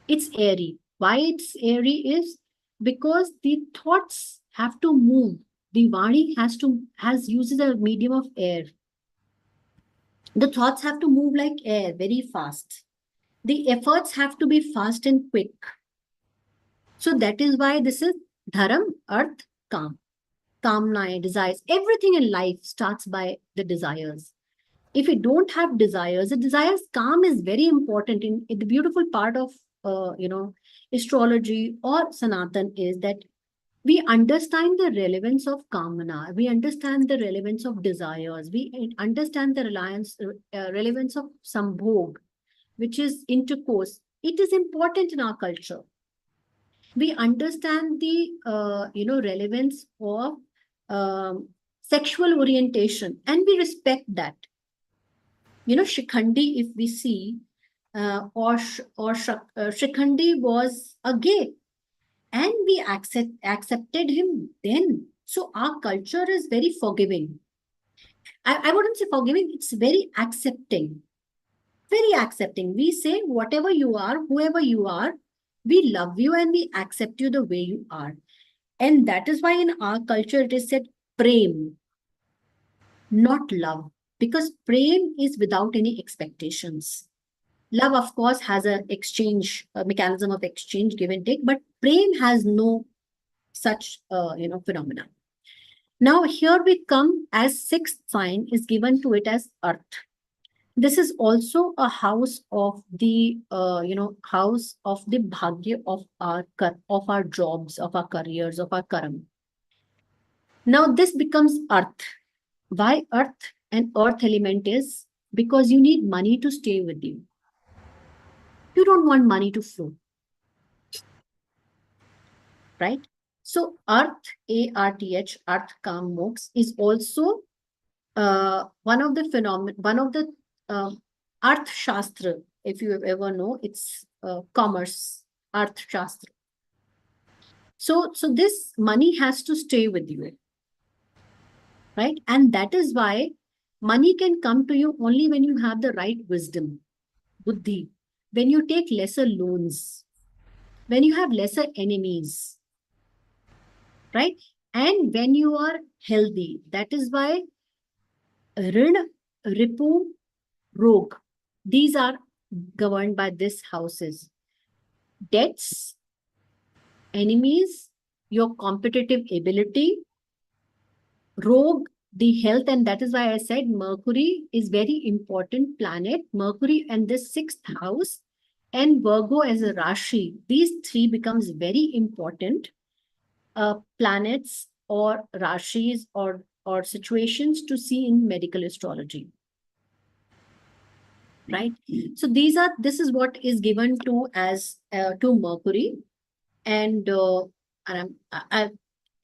It's airy. Why it's airy is because the thoughts have to move. The Vani uses a medium of air. The thoughts have to move like air, very fast. The efforts have to be fast and quick. So that is why this is Dharam, Arth, Kam. Kamna, desires. Everything in life starts by the desires. If we don't have desires, the desires, Kam is very important. In the beautiful part of astrology or Sanatan is that we understand the relevance of Kamana. We understand the relevance of desires. We understand the relevance of Sambhog, which is intercourse. It is important in our culture. We understand the relevance of sexual orientation, and we respect that. Shikhandi, if we see, Shikhandi was a gay, and we accepted him then. So our culture is very forgiving. I wouldn't say forgiving, it's very accepting. Very accepting. We say, whatever you are, whoever you are, we love you and we accept you the way you are. And that is why in our culture it is said prem, not love. Because prem is without any expectations. Love, of course, has a mechanism of exchange, give and take, but prem has no such, phenomena. Now here we come as sixth sign is given to it as Earth. This is also a house of the, house of the bhagya of our jobs, of our careers, of our karam. Now this becomes Earth. Why Earth? And Earth element is because you need money to stay with you. You don't want money to flow. Right? So Earth, A-R-T-H, Earth, Kam, Moksha is also one of the Arth Shastra, if you ever know, it's commerce, Arth Shastra. So this money has to stay with you, right? And that is why money can come to you only when you have the right wisdom, buddhi, when you take lesser loans, when you have lesser enemies, right? And when you are healthy. That is why Rin, Ripu, Rog, these are governed by these houses. Debts, enemies, your competitive ability, Rog, the health, and that is why I said Mercury is very important planet. Mercury and this sixth house and Virgo as a Rashi, these three becomes very important planets or Rashis or situations to see in medical astrology. Right? So this is what is given to as to Mercury, and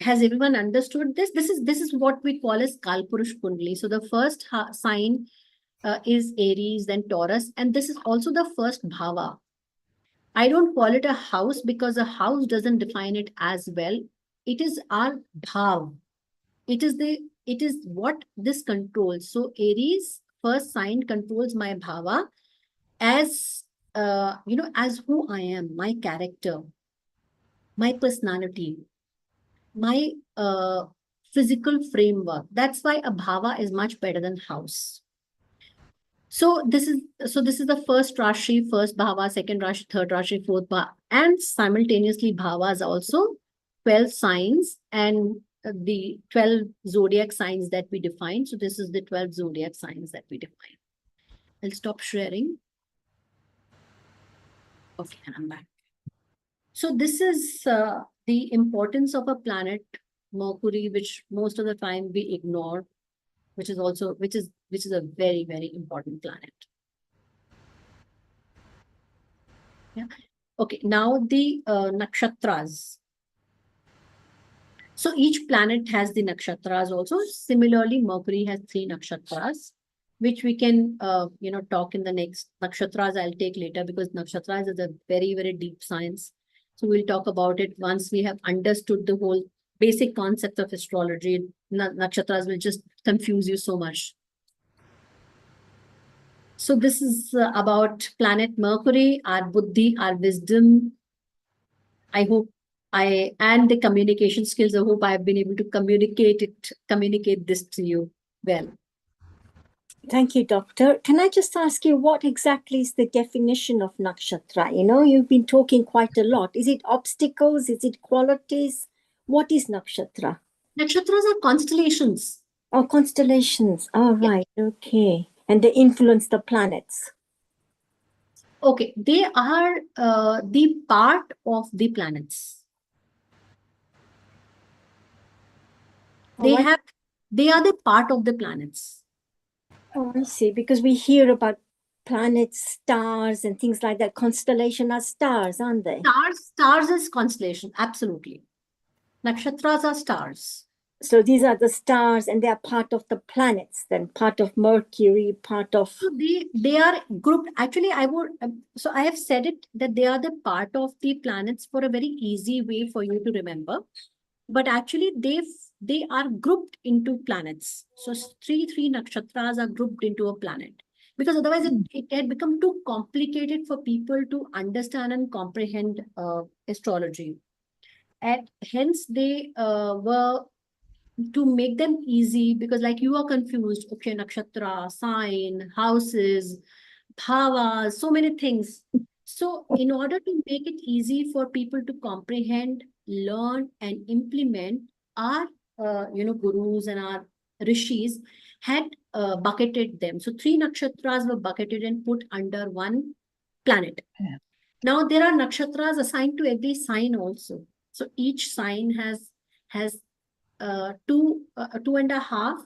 has everyone understood this? This is what we call as Kalpurush Kundli. So the first sign is Aries, then Taurus, and this is also the first bhava. I don't call it a house because a house doesn't define it as well. It is our bhav. It is what this controls. So Aries, first sign, controls my bhava as as who I am, my character, my personality, my physical framework. That's why a bhava is much better than house. So this is the first Rashi, first Bhava, second Rashi, third Rashi, fourth Bhava, and simultaneously Bhavas also 12 signs and the 12 zodiac signs that we define. So this is the 12 zodiac signs that we define. I'll stop sharing. Okay, and I'm back. So this is the importance of a planet, Mercury, which most of the time we ignore, which is a very, very important planet. Yeah. Okay, now the nakshatras. So each planet has the nakshatras also. Similarly, Mercury has 3 nakshatras, which we can talk in the next nakshatras. I'll take later because nakshatras is a very, very deep science. So we'll talk about it once we have understood the whole basic concept of astrology. Nakshatras will just confuse you so much. So this is about planet Mercury, our buddhi, our wisdom. I hope and the communication skills. I hope I've been able to communicate this to you well. Thank you, Doctor. Can I just ask you what exactly is the definition of nakshatra? You've been talking quite a lot. Is it obstacles? Is it qualities? What is nakshatra? Nakshatras are constellations. Oh, constellations. All right. Okay. And they influence the planets. Okay, they are the part of the planets. They are the part of the planets. Oh, I see. Because we hear about planets, stars, and things like that. Constellation are stars, aren't they? Stars is constellation. Absolutely. Nakshatras are stars. So these are the stars, and they are part of the planets. Then part of Mercury, part of. So they are grouped. Actually, I have said it that they are the part of the planets for a very easy way for you to remember. But actually, they are grouped into planets. So three nakshatras are grouped into a planet, because otherwise it had become too complicated for people to understand and comprehend astrology. And hence they were to make them easy, because like you are confused. Okay, nakshatra, sign, houses, bhavas, so many things. So in order to make it easy for people to comprehend, learn, and implement, our gurus and our rishis had bucketed them. So 3 nakshatras were bucketed and put under one planet. Yeah. Now there are nakshatras assigned to every sign also. So each sign has 2.5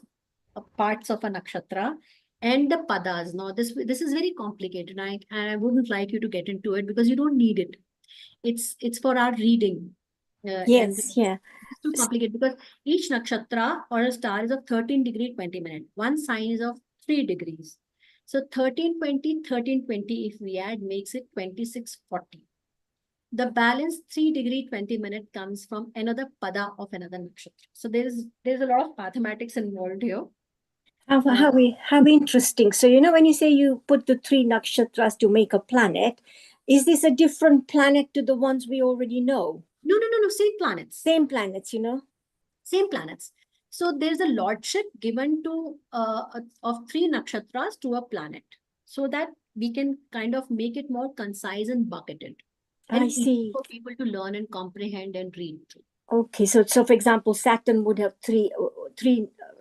parts of a nakshatra and the padas. Now this is very complicated, and I wouldn't like you to get into it because you don't need it. It's for our reading. Yes, yeah. It's too complicated because each nakshatra or a star is of 13 degree 20 minutes. One sign is of 3 degrees. So 1320, 1320, if we add, makes it 2640. The balance 3 degree 20 minute comes from another pada of another nakshatra. So there's a lot of mathematics involved here. How interesting. So, when you say you put the 3 nakshatras to make a planet, is this a different planet to the ones we already know? No. Same planets. Same planets, Same planets. So there's a lordship given to of 3 nakshatras to a planet, so that we can kind of make it more concise and bucketed. And I see. for people to learn and comprehend and read through. Okay, so for example, Saturn would have three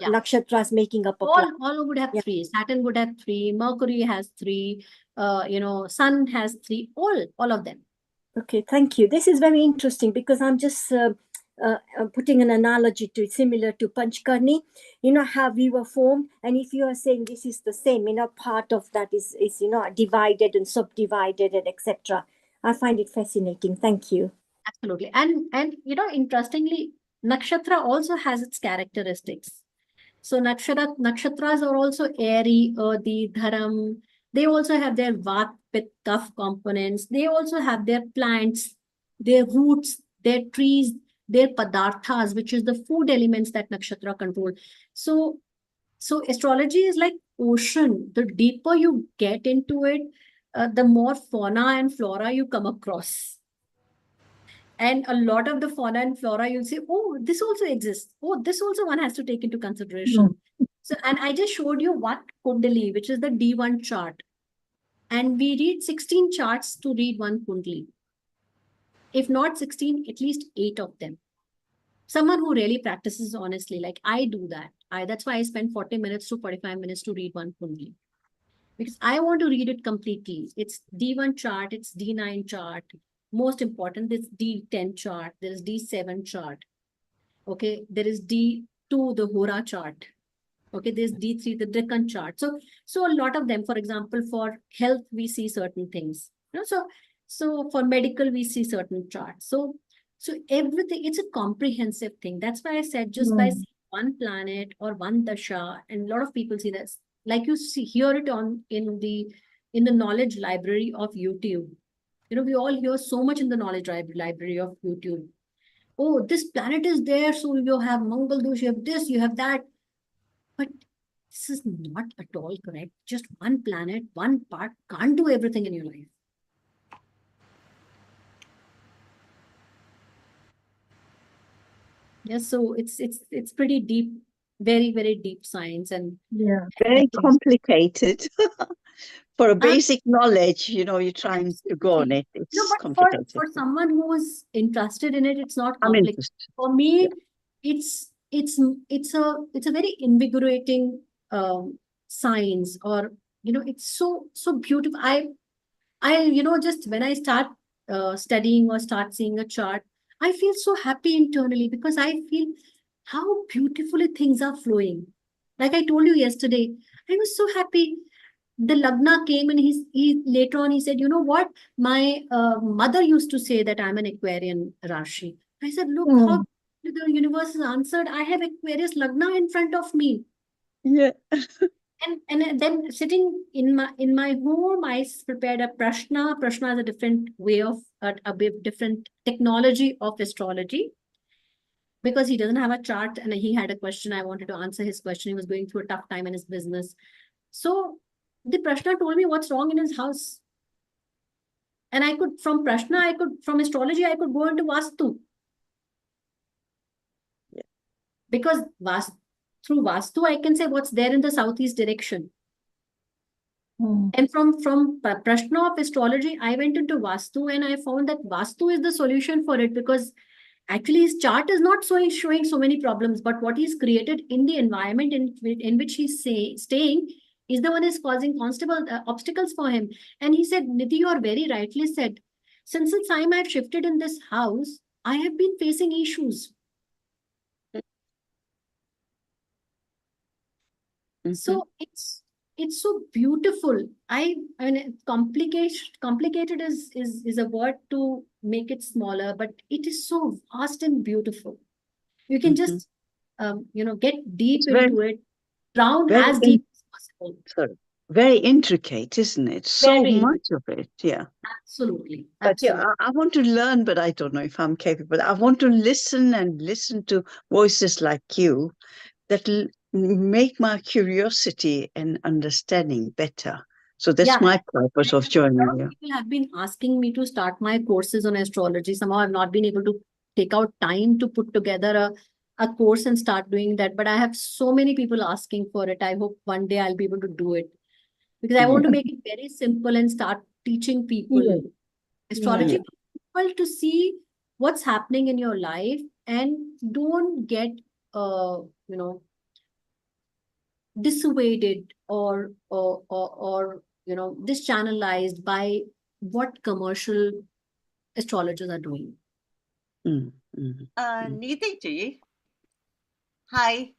nakshatras making up a planet. All would have 3. Saturn would have 3. Mercury has 3. Sun has 3. All of them. Okay, thank you. This is very interesting because I'm just putting an analogy to it, similar to Panchkarni. How we were formed, and if you are saying this is the same, part of that is divided and subdivided and etc. I find it fascinating. Thank you. Absolutely. And interestingly, nakshatra also has its characteristics. So nakshatras are also airy, earthy, dharam. They also have their vat, pit, kaph components. They also have their plants, their roots, their trees, their padarthas, which is the food elements that nakshatra control. So astrology is like ocean. The deeper you get into it, the more fauna and flora you come across. And a lot of the fauna and flora, you'll say, oh, this also exists. Oh, this also one has to take into consideration. So, and I just showed you one Kundali, which is the D1 chart. And we read 16 charts to read one Kundali. If not 16, at least 8 of them. Someone who really practices honestly, like I do that. That's why I spend 40 minutes to 45 minutes to read one Kundali. Because I want to read it completely. It's D1 chart, it's D9 chart. Most important, this D10 chart, there is D7 chart. Okay, there is D2, the Hora chart. Okay, there's D3, the Deccan chart. So a lot of them, for example, for health, we see certain things. You know, so for medical, we see certain charts. So everything, it's a comprehensive thing. That's why I said just by seeing one planet or one dasha, and a lot of people see that, like you see, hear it in the knowledge library of YouTube. You know, we all hear so much in the knowledge library of YouTube. Oh, this planet is there, so you have Mangal Dosh, you have this, you have that. But this is not at all correct. Just one planet, one part can't do everything in your life. Yes, so it's pretty deep, very, very deep science. And Yeah. Very complicated. For a Uh, basic knowledge, you're trying to go on absolutely. it. No, It's but complicated. for someone who is interested in it, it's not I'm complicated. interested. For me, it's a very invigorating science, or it's so beautiful. I just when I start studying or start seeing a chart, I feel so happy internally because I feel how beautifully things are flowing. Like I told you yesterday, I was so happy. The Lagna came, and he later on he said, you know what? My mother used to say that I'm an Aquarian Rashi. I said, look how the universe has answered. I have Aquarius Lagna in front of me. Yeah. And then sitting in my home, I prepared a prashna. Prashna is a different way of a bit different technology of astrology, because he doesn't have a chart and he had a question. I wanted to answer his question. He was going through a tough time in his business. So the prashna told me what's wrong in his house. And I could, from prashna, from astrology, I could go into Vastu. Yeah. Because through Vastu, I can say what's there in the southeast direction. And from Prashna of astrology, I went into Vastu, and I found that Vastu is the solution for it, because actually his chart is not showing so many problems, but what he's created in the environment in which he's staying is the one is causing obstacles for him. And he said, Nidhi, you are very rightly said. Since the time I've shifted in this house, I have been facing issues. So it's so beautiful. I mean, complicated is a word to make it smaller, but it is so vast and beautiful. You can just get deep It's very, into it, drown very, as deep as possible. sorry, very intricate, isn't it? So Very, much of it. Yeah. absolutely, But yeah, absolutely. I want to learn, but I don't know if I'm capable. I want to listen and listen to voices like you that make my curiosity and understanding better. So that's Yeah, my purpose of a joining lot of you. people have been asking me to start my courses on astrology. Somehow I've not been able to take out time to put together a course and start doing that. But I have so many people asking for it. I hope one day I'll be able to do it, because I want to make it very simple and start teaching people astrology, Yeah. people to see what's happening in your life, and don't get you know dissuaded or dischannelized by what commercial astrologers are doing. Mm, mm, mm. Nidhi ji, hi.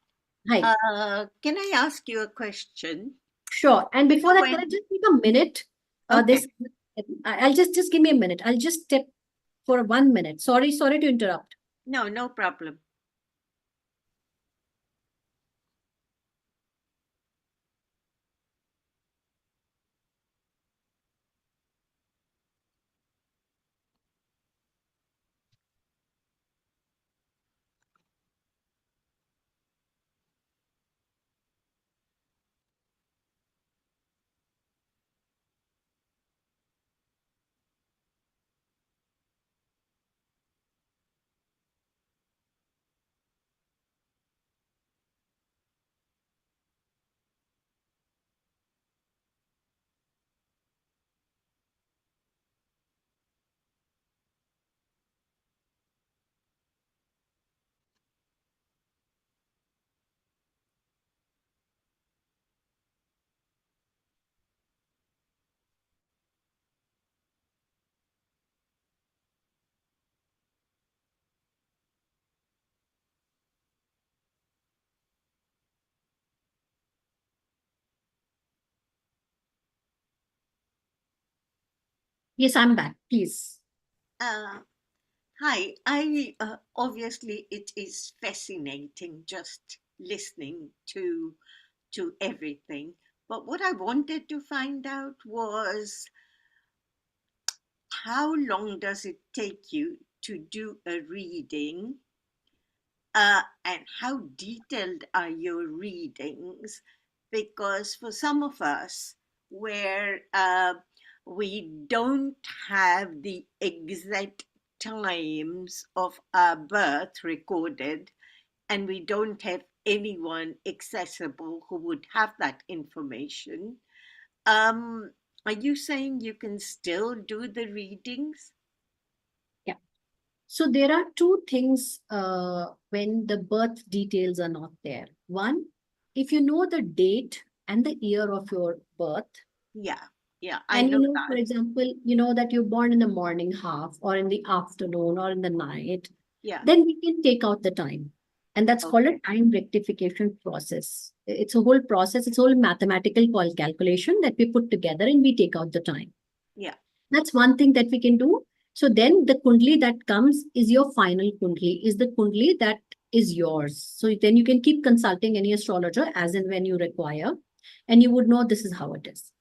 Hi. Can I ask you a question? Sure. And before know that, can I when- just take a minute? Okay. I'll just give me a minute. I'll just step for 1 minute. Sorry to interrupt. No problem. Yes, I'm back. Please. Hi, I obviously it is fascinating just listening to everything. But what I wanted to find out was how long does it take you to do a reading, and how detailed are your readings? Because for some of us, where we don't have the exact times of our birth recorded, and we don't have anyone accessible who would have that information, um, are you saying you can still do the readings? Yeah. So there are two things when the birth details are not there. One, if you know the date and the year of your birth, Yeah, yeah, I and know for that. example, that you're born in the morning half or in the afternoon or in the night, Yeah, then we can take out the time. And that's called a okay. time rectification process. It's a whole process, it's a whole mathematical calculation that we put together and we take out the time. Yeah, That's one thing that we can do. So then the kundli that comes is your final kundli, is the kundli that is yours. So then you can keep consulting any astrologer as and when you require, and you would know this is how it is.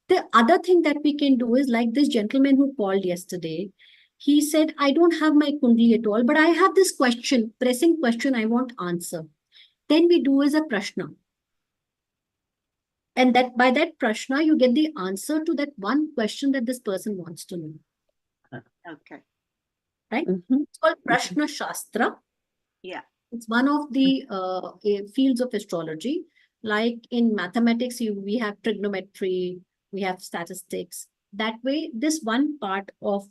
The other thing that we can do is like this gentleman who called yesterday. He said, I don't have my kundli at all, but I have this question, pressing question I want answer. Then we do is a prashna. And that by that prashna, you get the answer to that one question that this person wants to know. okay. Right? Mhm. It's called Prashna Shastra. Yeah, It's one of the fields of astrology. Like in mathematics, we have trigonometry, we have statistics. That way, this one part of,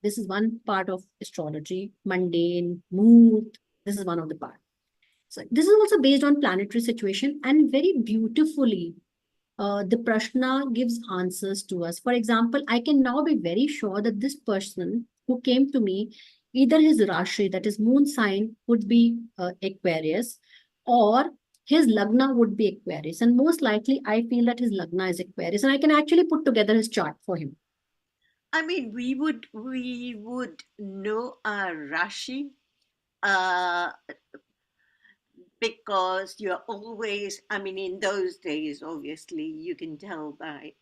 this is one part of astrology, mundane, mood. This is one of the part. So this is also based on planetary situation and very beautifully the prashna gives answers to us. For example, I can now be very sure that this person who came to me, either his Rashi, that is moon sign, would be Aquarius, or his Lagna would be Aquarius. And most likely, I feel that his Lagna is Aquarius. And I can actually put together his chart for him. I mean, we would know our Rashi, uh, because you're always, I mean, in those days, obviously, you can tell by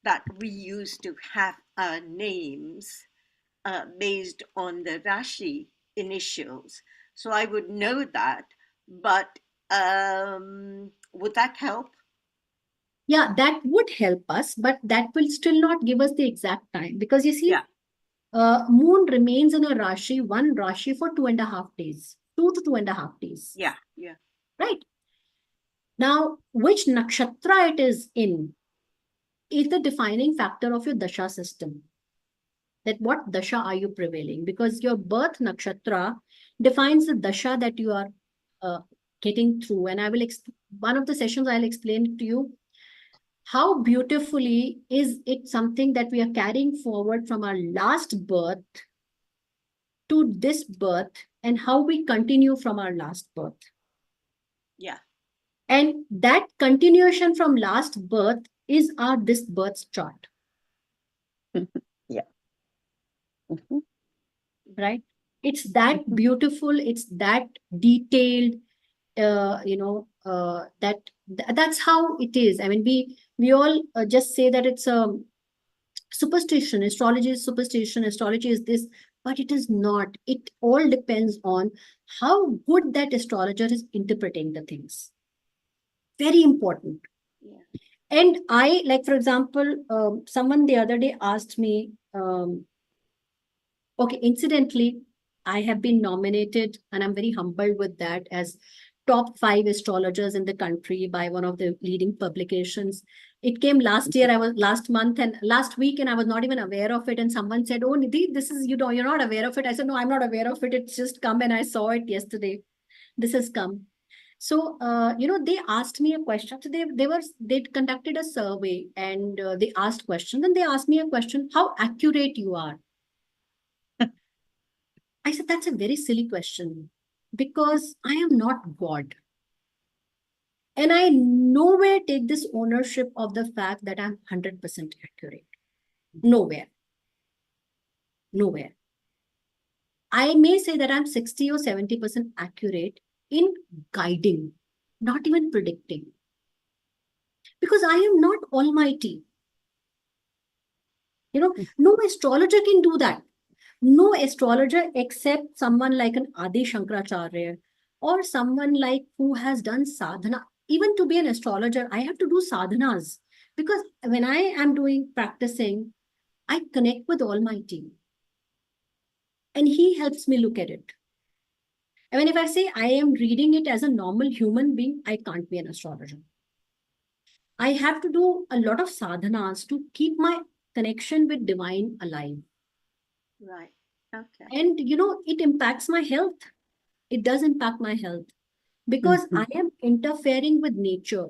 that we used to have our names based on the Rashi initials. So I would know that, but would that help? Yeah, that would help us, but that will still not give us the exact time. Because you see, Yeah, moon remains in a Rashi, one Rashi for 2.5 days, 2 to 2.5 days, yeah, yeah. right? Now, which nakshatra it is in is the defining factor of your dasha system. That what dasha are you prevailing? Because your birth nakshatra defines the dasha that you are getting through. And I will, one of the sessions I'll explain to you how beautifully is it something that we are carrying forward from our last birth to this birth and how we continue from our last birth. Yeah. And that continuation from last birth is our this birth chart. Yeah. Mhm. Right? It's that Mhm. beautiful, it's that detailed, that's how it is. I mean, we all just say that it's a superstition, astrology is superstition, astrology is this, but it is not. It all depends on how good that astrologer is interpreting the things. Very important. Yeah. And I, like, for example, someone the other day asked me, okay, incidentally, I have been nominated, and I'm very humbled with that, as top 5 astrologers in the country by one of the leading publications. It came last year, I was last month and last week, and I was not even aware of it. And someone said, oh, Nidhi, this is, you're not aware of it. I said, no, I'm not aware of it. It's just come and I saw it yesterday. This has come. So, they asked me a question. So they conducted a survey and they asked questions, and they asked me a question, how accurate you are. I said, that's a very silly question because I am not God. And I nowhere take this ownership of the fact that I'm 100% accurate. Nowhere. Nowhere. I may say that I'm 60 or 70% accurate in guiding, not even predicting. Because I am not almighty. No astrologer can do that. No astrologer except someone like an Adi Shankaracharya or someone like who has done sadhana. Even to be an astrologer, I have to do sadhanas. Because when I am doing practicing, I connect with Almighty. And He helps me look at it. I mean, if I say I am reading it as a normal human being, I can't be an astrologer. I have to do a lot of sadhanas to keep my connection with divine alive. Right. Okay. And, it impacts my health. It does impact my health because I am interfering with nature.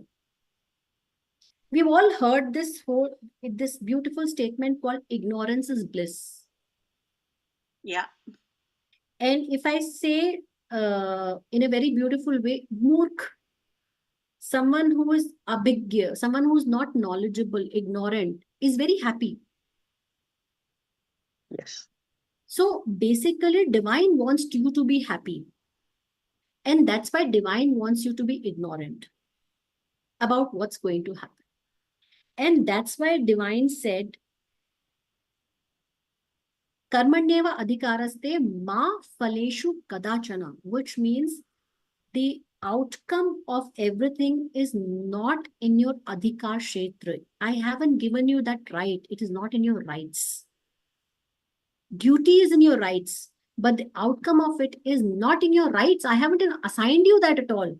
We've all heard this beautiful statement called ignorance is bliss. Yeah. And if I say in a very beautiful way, Murk, someone who is abhigya, someone who is not knowledgeable, ignorant, is very happy. Yes. So basically, divine wants you to be happy. And that's why divine wants you to be ignorant about what's going to happen. And that's why divine said, Karmanyeva adhikaraste ma phaleshu kadachana, which means the outcome of everything is not in your adhikar kshetra. I haven't given you that right. It is not in your rights. Duty is in your rights, but the outcome of it is not in your rights. I haven't assigned you that at all.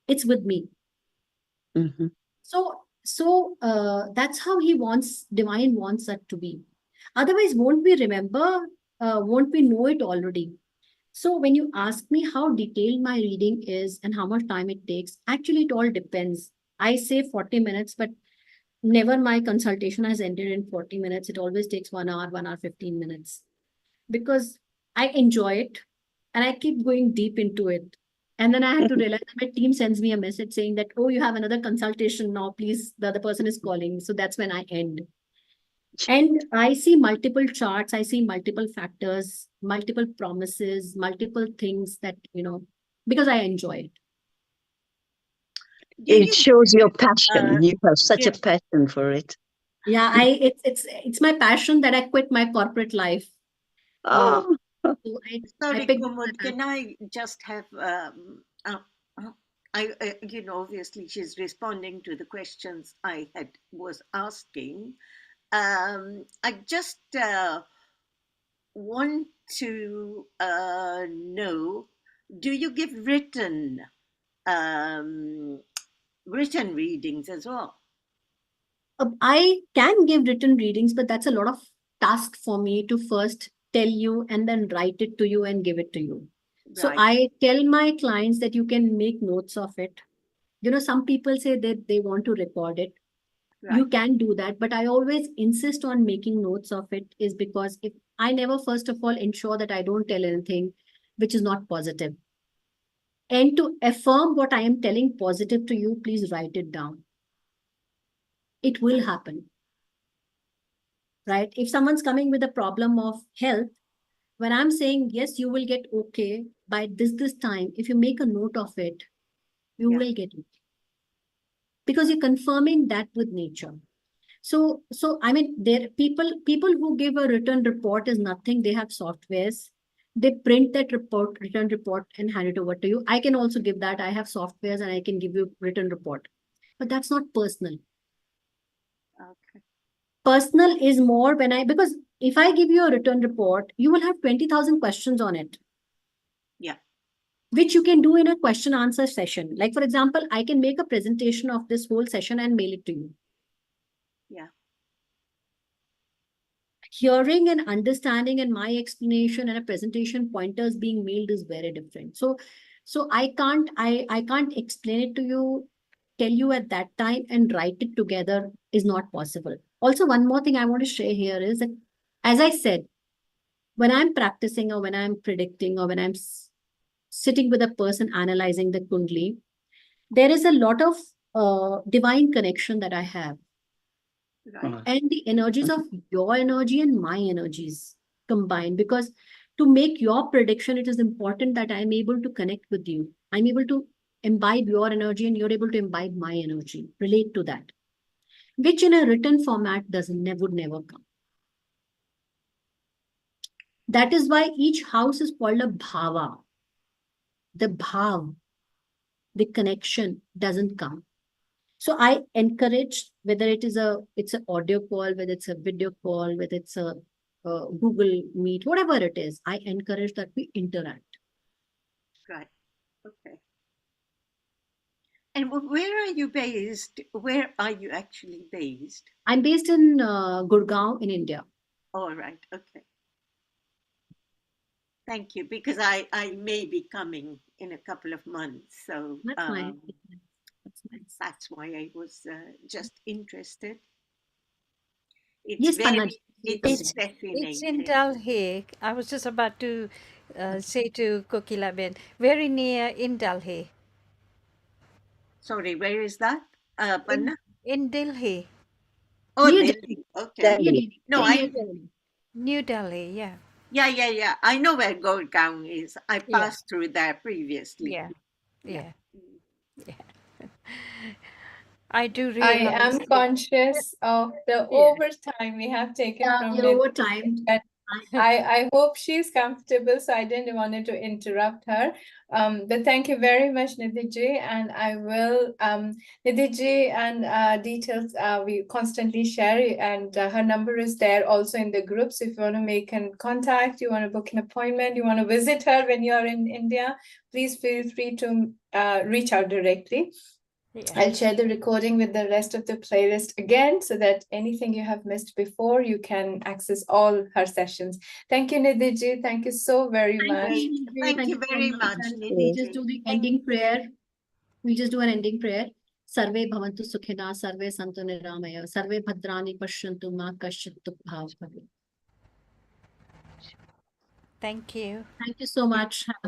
It's with me. Mm-hmm. So that's how divine wants that to be. Otherwise, won't we remember? Won't we know it already? So when you ask me how detailed my reading is and how much time it takes, actually it all depends. I say 40 minutes, but never my consultation has ended in 40 minutes. It always takes 1 hour, 1 hour, 15 minutes. Because I enjoy it and I keep going deep into it. And then I had to realize that my team sends me a message saying that, oh, you have another consultation now, please, the other person is calling. So that's when I end. And I see multiple charts, I see multiple factors, multiple promises, multiple things that, because I enjoy it. Do It you shows your passion. You have such a give- passion for it. Yeah, it's my passion that I quit my corporate life. Oh, So I Sorry, picked Kumud, can I just have, obviously she's responding to the questions I was asking. I just want to know, do you give written readings as well? I can give written readings, but that's a lot of task for me to first tell you and then write it to you and give it to you. So Right. I tell my clients that you can make notes of it. Some people say that they want to record it. Right. You can do that, but I always insist on making notes of it is because if I never, first of all, ensure that I don't tell anything which is not positive. And to affirm what I am telling positive to you, please write it down. It will happen. Right? If someone's coming with a problem of health, when I'm saying, yes, you will get okay by this time, if you make a note of it, you will get it. Because you're confirming that with nature. So I mean, there people who give a written report is nothing. They have softwares. They print that written report and hand it over to you. I can also give that. I have softwares and I can give you written report. But that's not personal. Okay. Personal is more because if I give you a written report, you will have 20,000 questions on it. Yeah. Which you can do in a question answer session. Like, for example, I can make a presentation of this whole session and mail it to you. Yeah. Hearing And understanding and my explanation and a presentation pointers being mailed is very different. So I can't explain it to you, tell you at that time and write it together is not possible. Also, one more thing I want to share here is that, as I said, when I'm practicing or when I'm predicting or when I'm sitting with a person analyzing the Kundli, there is a lot of divine connection that I have. Right. and the energies of your energy and my energies combined. Because to make your prediction, it is important that I'm able to connect with you. I'm able to imbibe your energy and you're able to imbibe my energy, relate to that, which in a written format would never come. That is why each house is called a bhava. The bhav, the connection doesn't come. So I encourage, whether it's an audio call, whether it's a video call, whether it's a Google Meet, whatever it is, I encourage that we interact. Right. Okay. And where are you based? Where are you actually based? I'm based in Gurgaon in India. All right. Okay. Thank you. Because I may be coming in a couple of months. So That's nice. That's nice. that's why I was just interested. It's Yes, very, Panna. it's It's fascinating. in Delhi. I was just about to say to Kokila Ben, very near in Delhi. Sorry, where is that? Panna? In Delhi, Oh, Near Delhi. Okay. Delhi. Delhi. No, Very I near Delhi. New Delhi, yeah. yeah. I know where Gurgaon is. I Yeah. passed through there previously. Yeah, Yeah. yeah. I do I realize. am conscious of the Yeah. overtime we have taken Yeah, from you're Nidhi, over time. but I hope she's comfortable, so I didn't want to interrupt her. But thank you very much, Nidhi ji, and I will Nidhi ji and details we constantly share, and her number is there also in the group. So if you want to make a contact, you want to book an appointment, you want to visit her when you are in India, please feel free to reach out directly. Yeah. I'll share the recording with the rest of the playlist again, so that anything you have missed before, you can access all her sessions. Thank you, Nidhi ji. Thank you so very much. Thank you very so much, And Nidhi we just ji. do the ending prayer. We just do an ending prayer. Sarve bhavantu sukhina, sarve santu niramaya, sarve bhadrani pashyantu ma kasyit dukha bhavet. Thank you. Thank you so much. Have a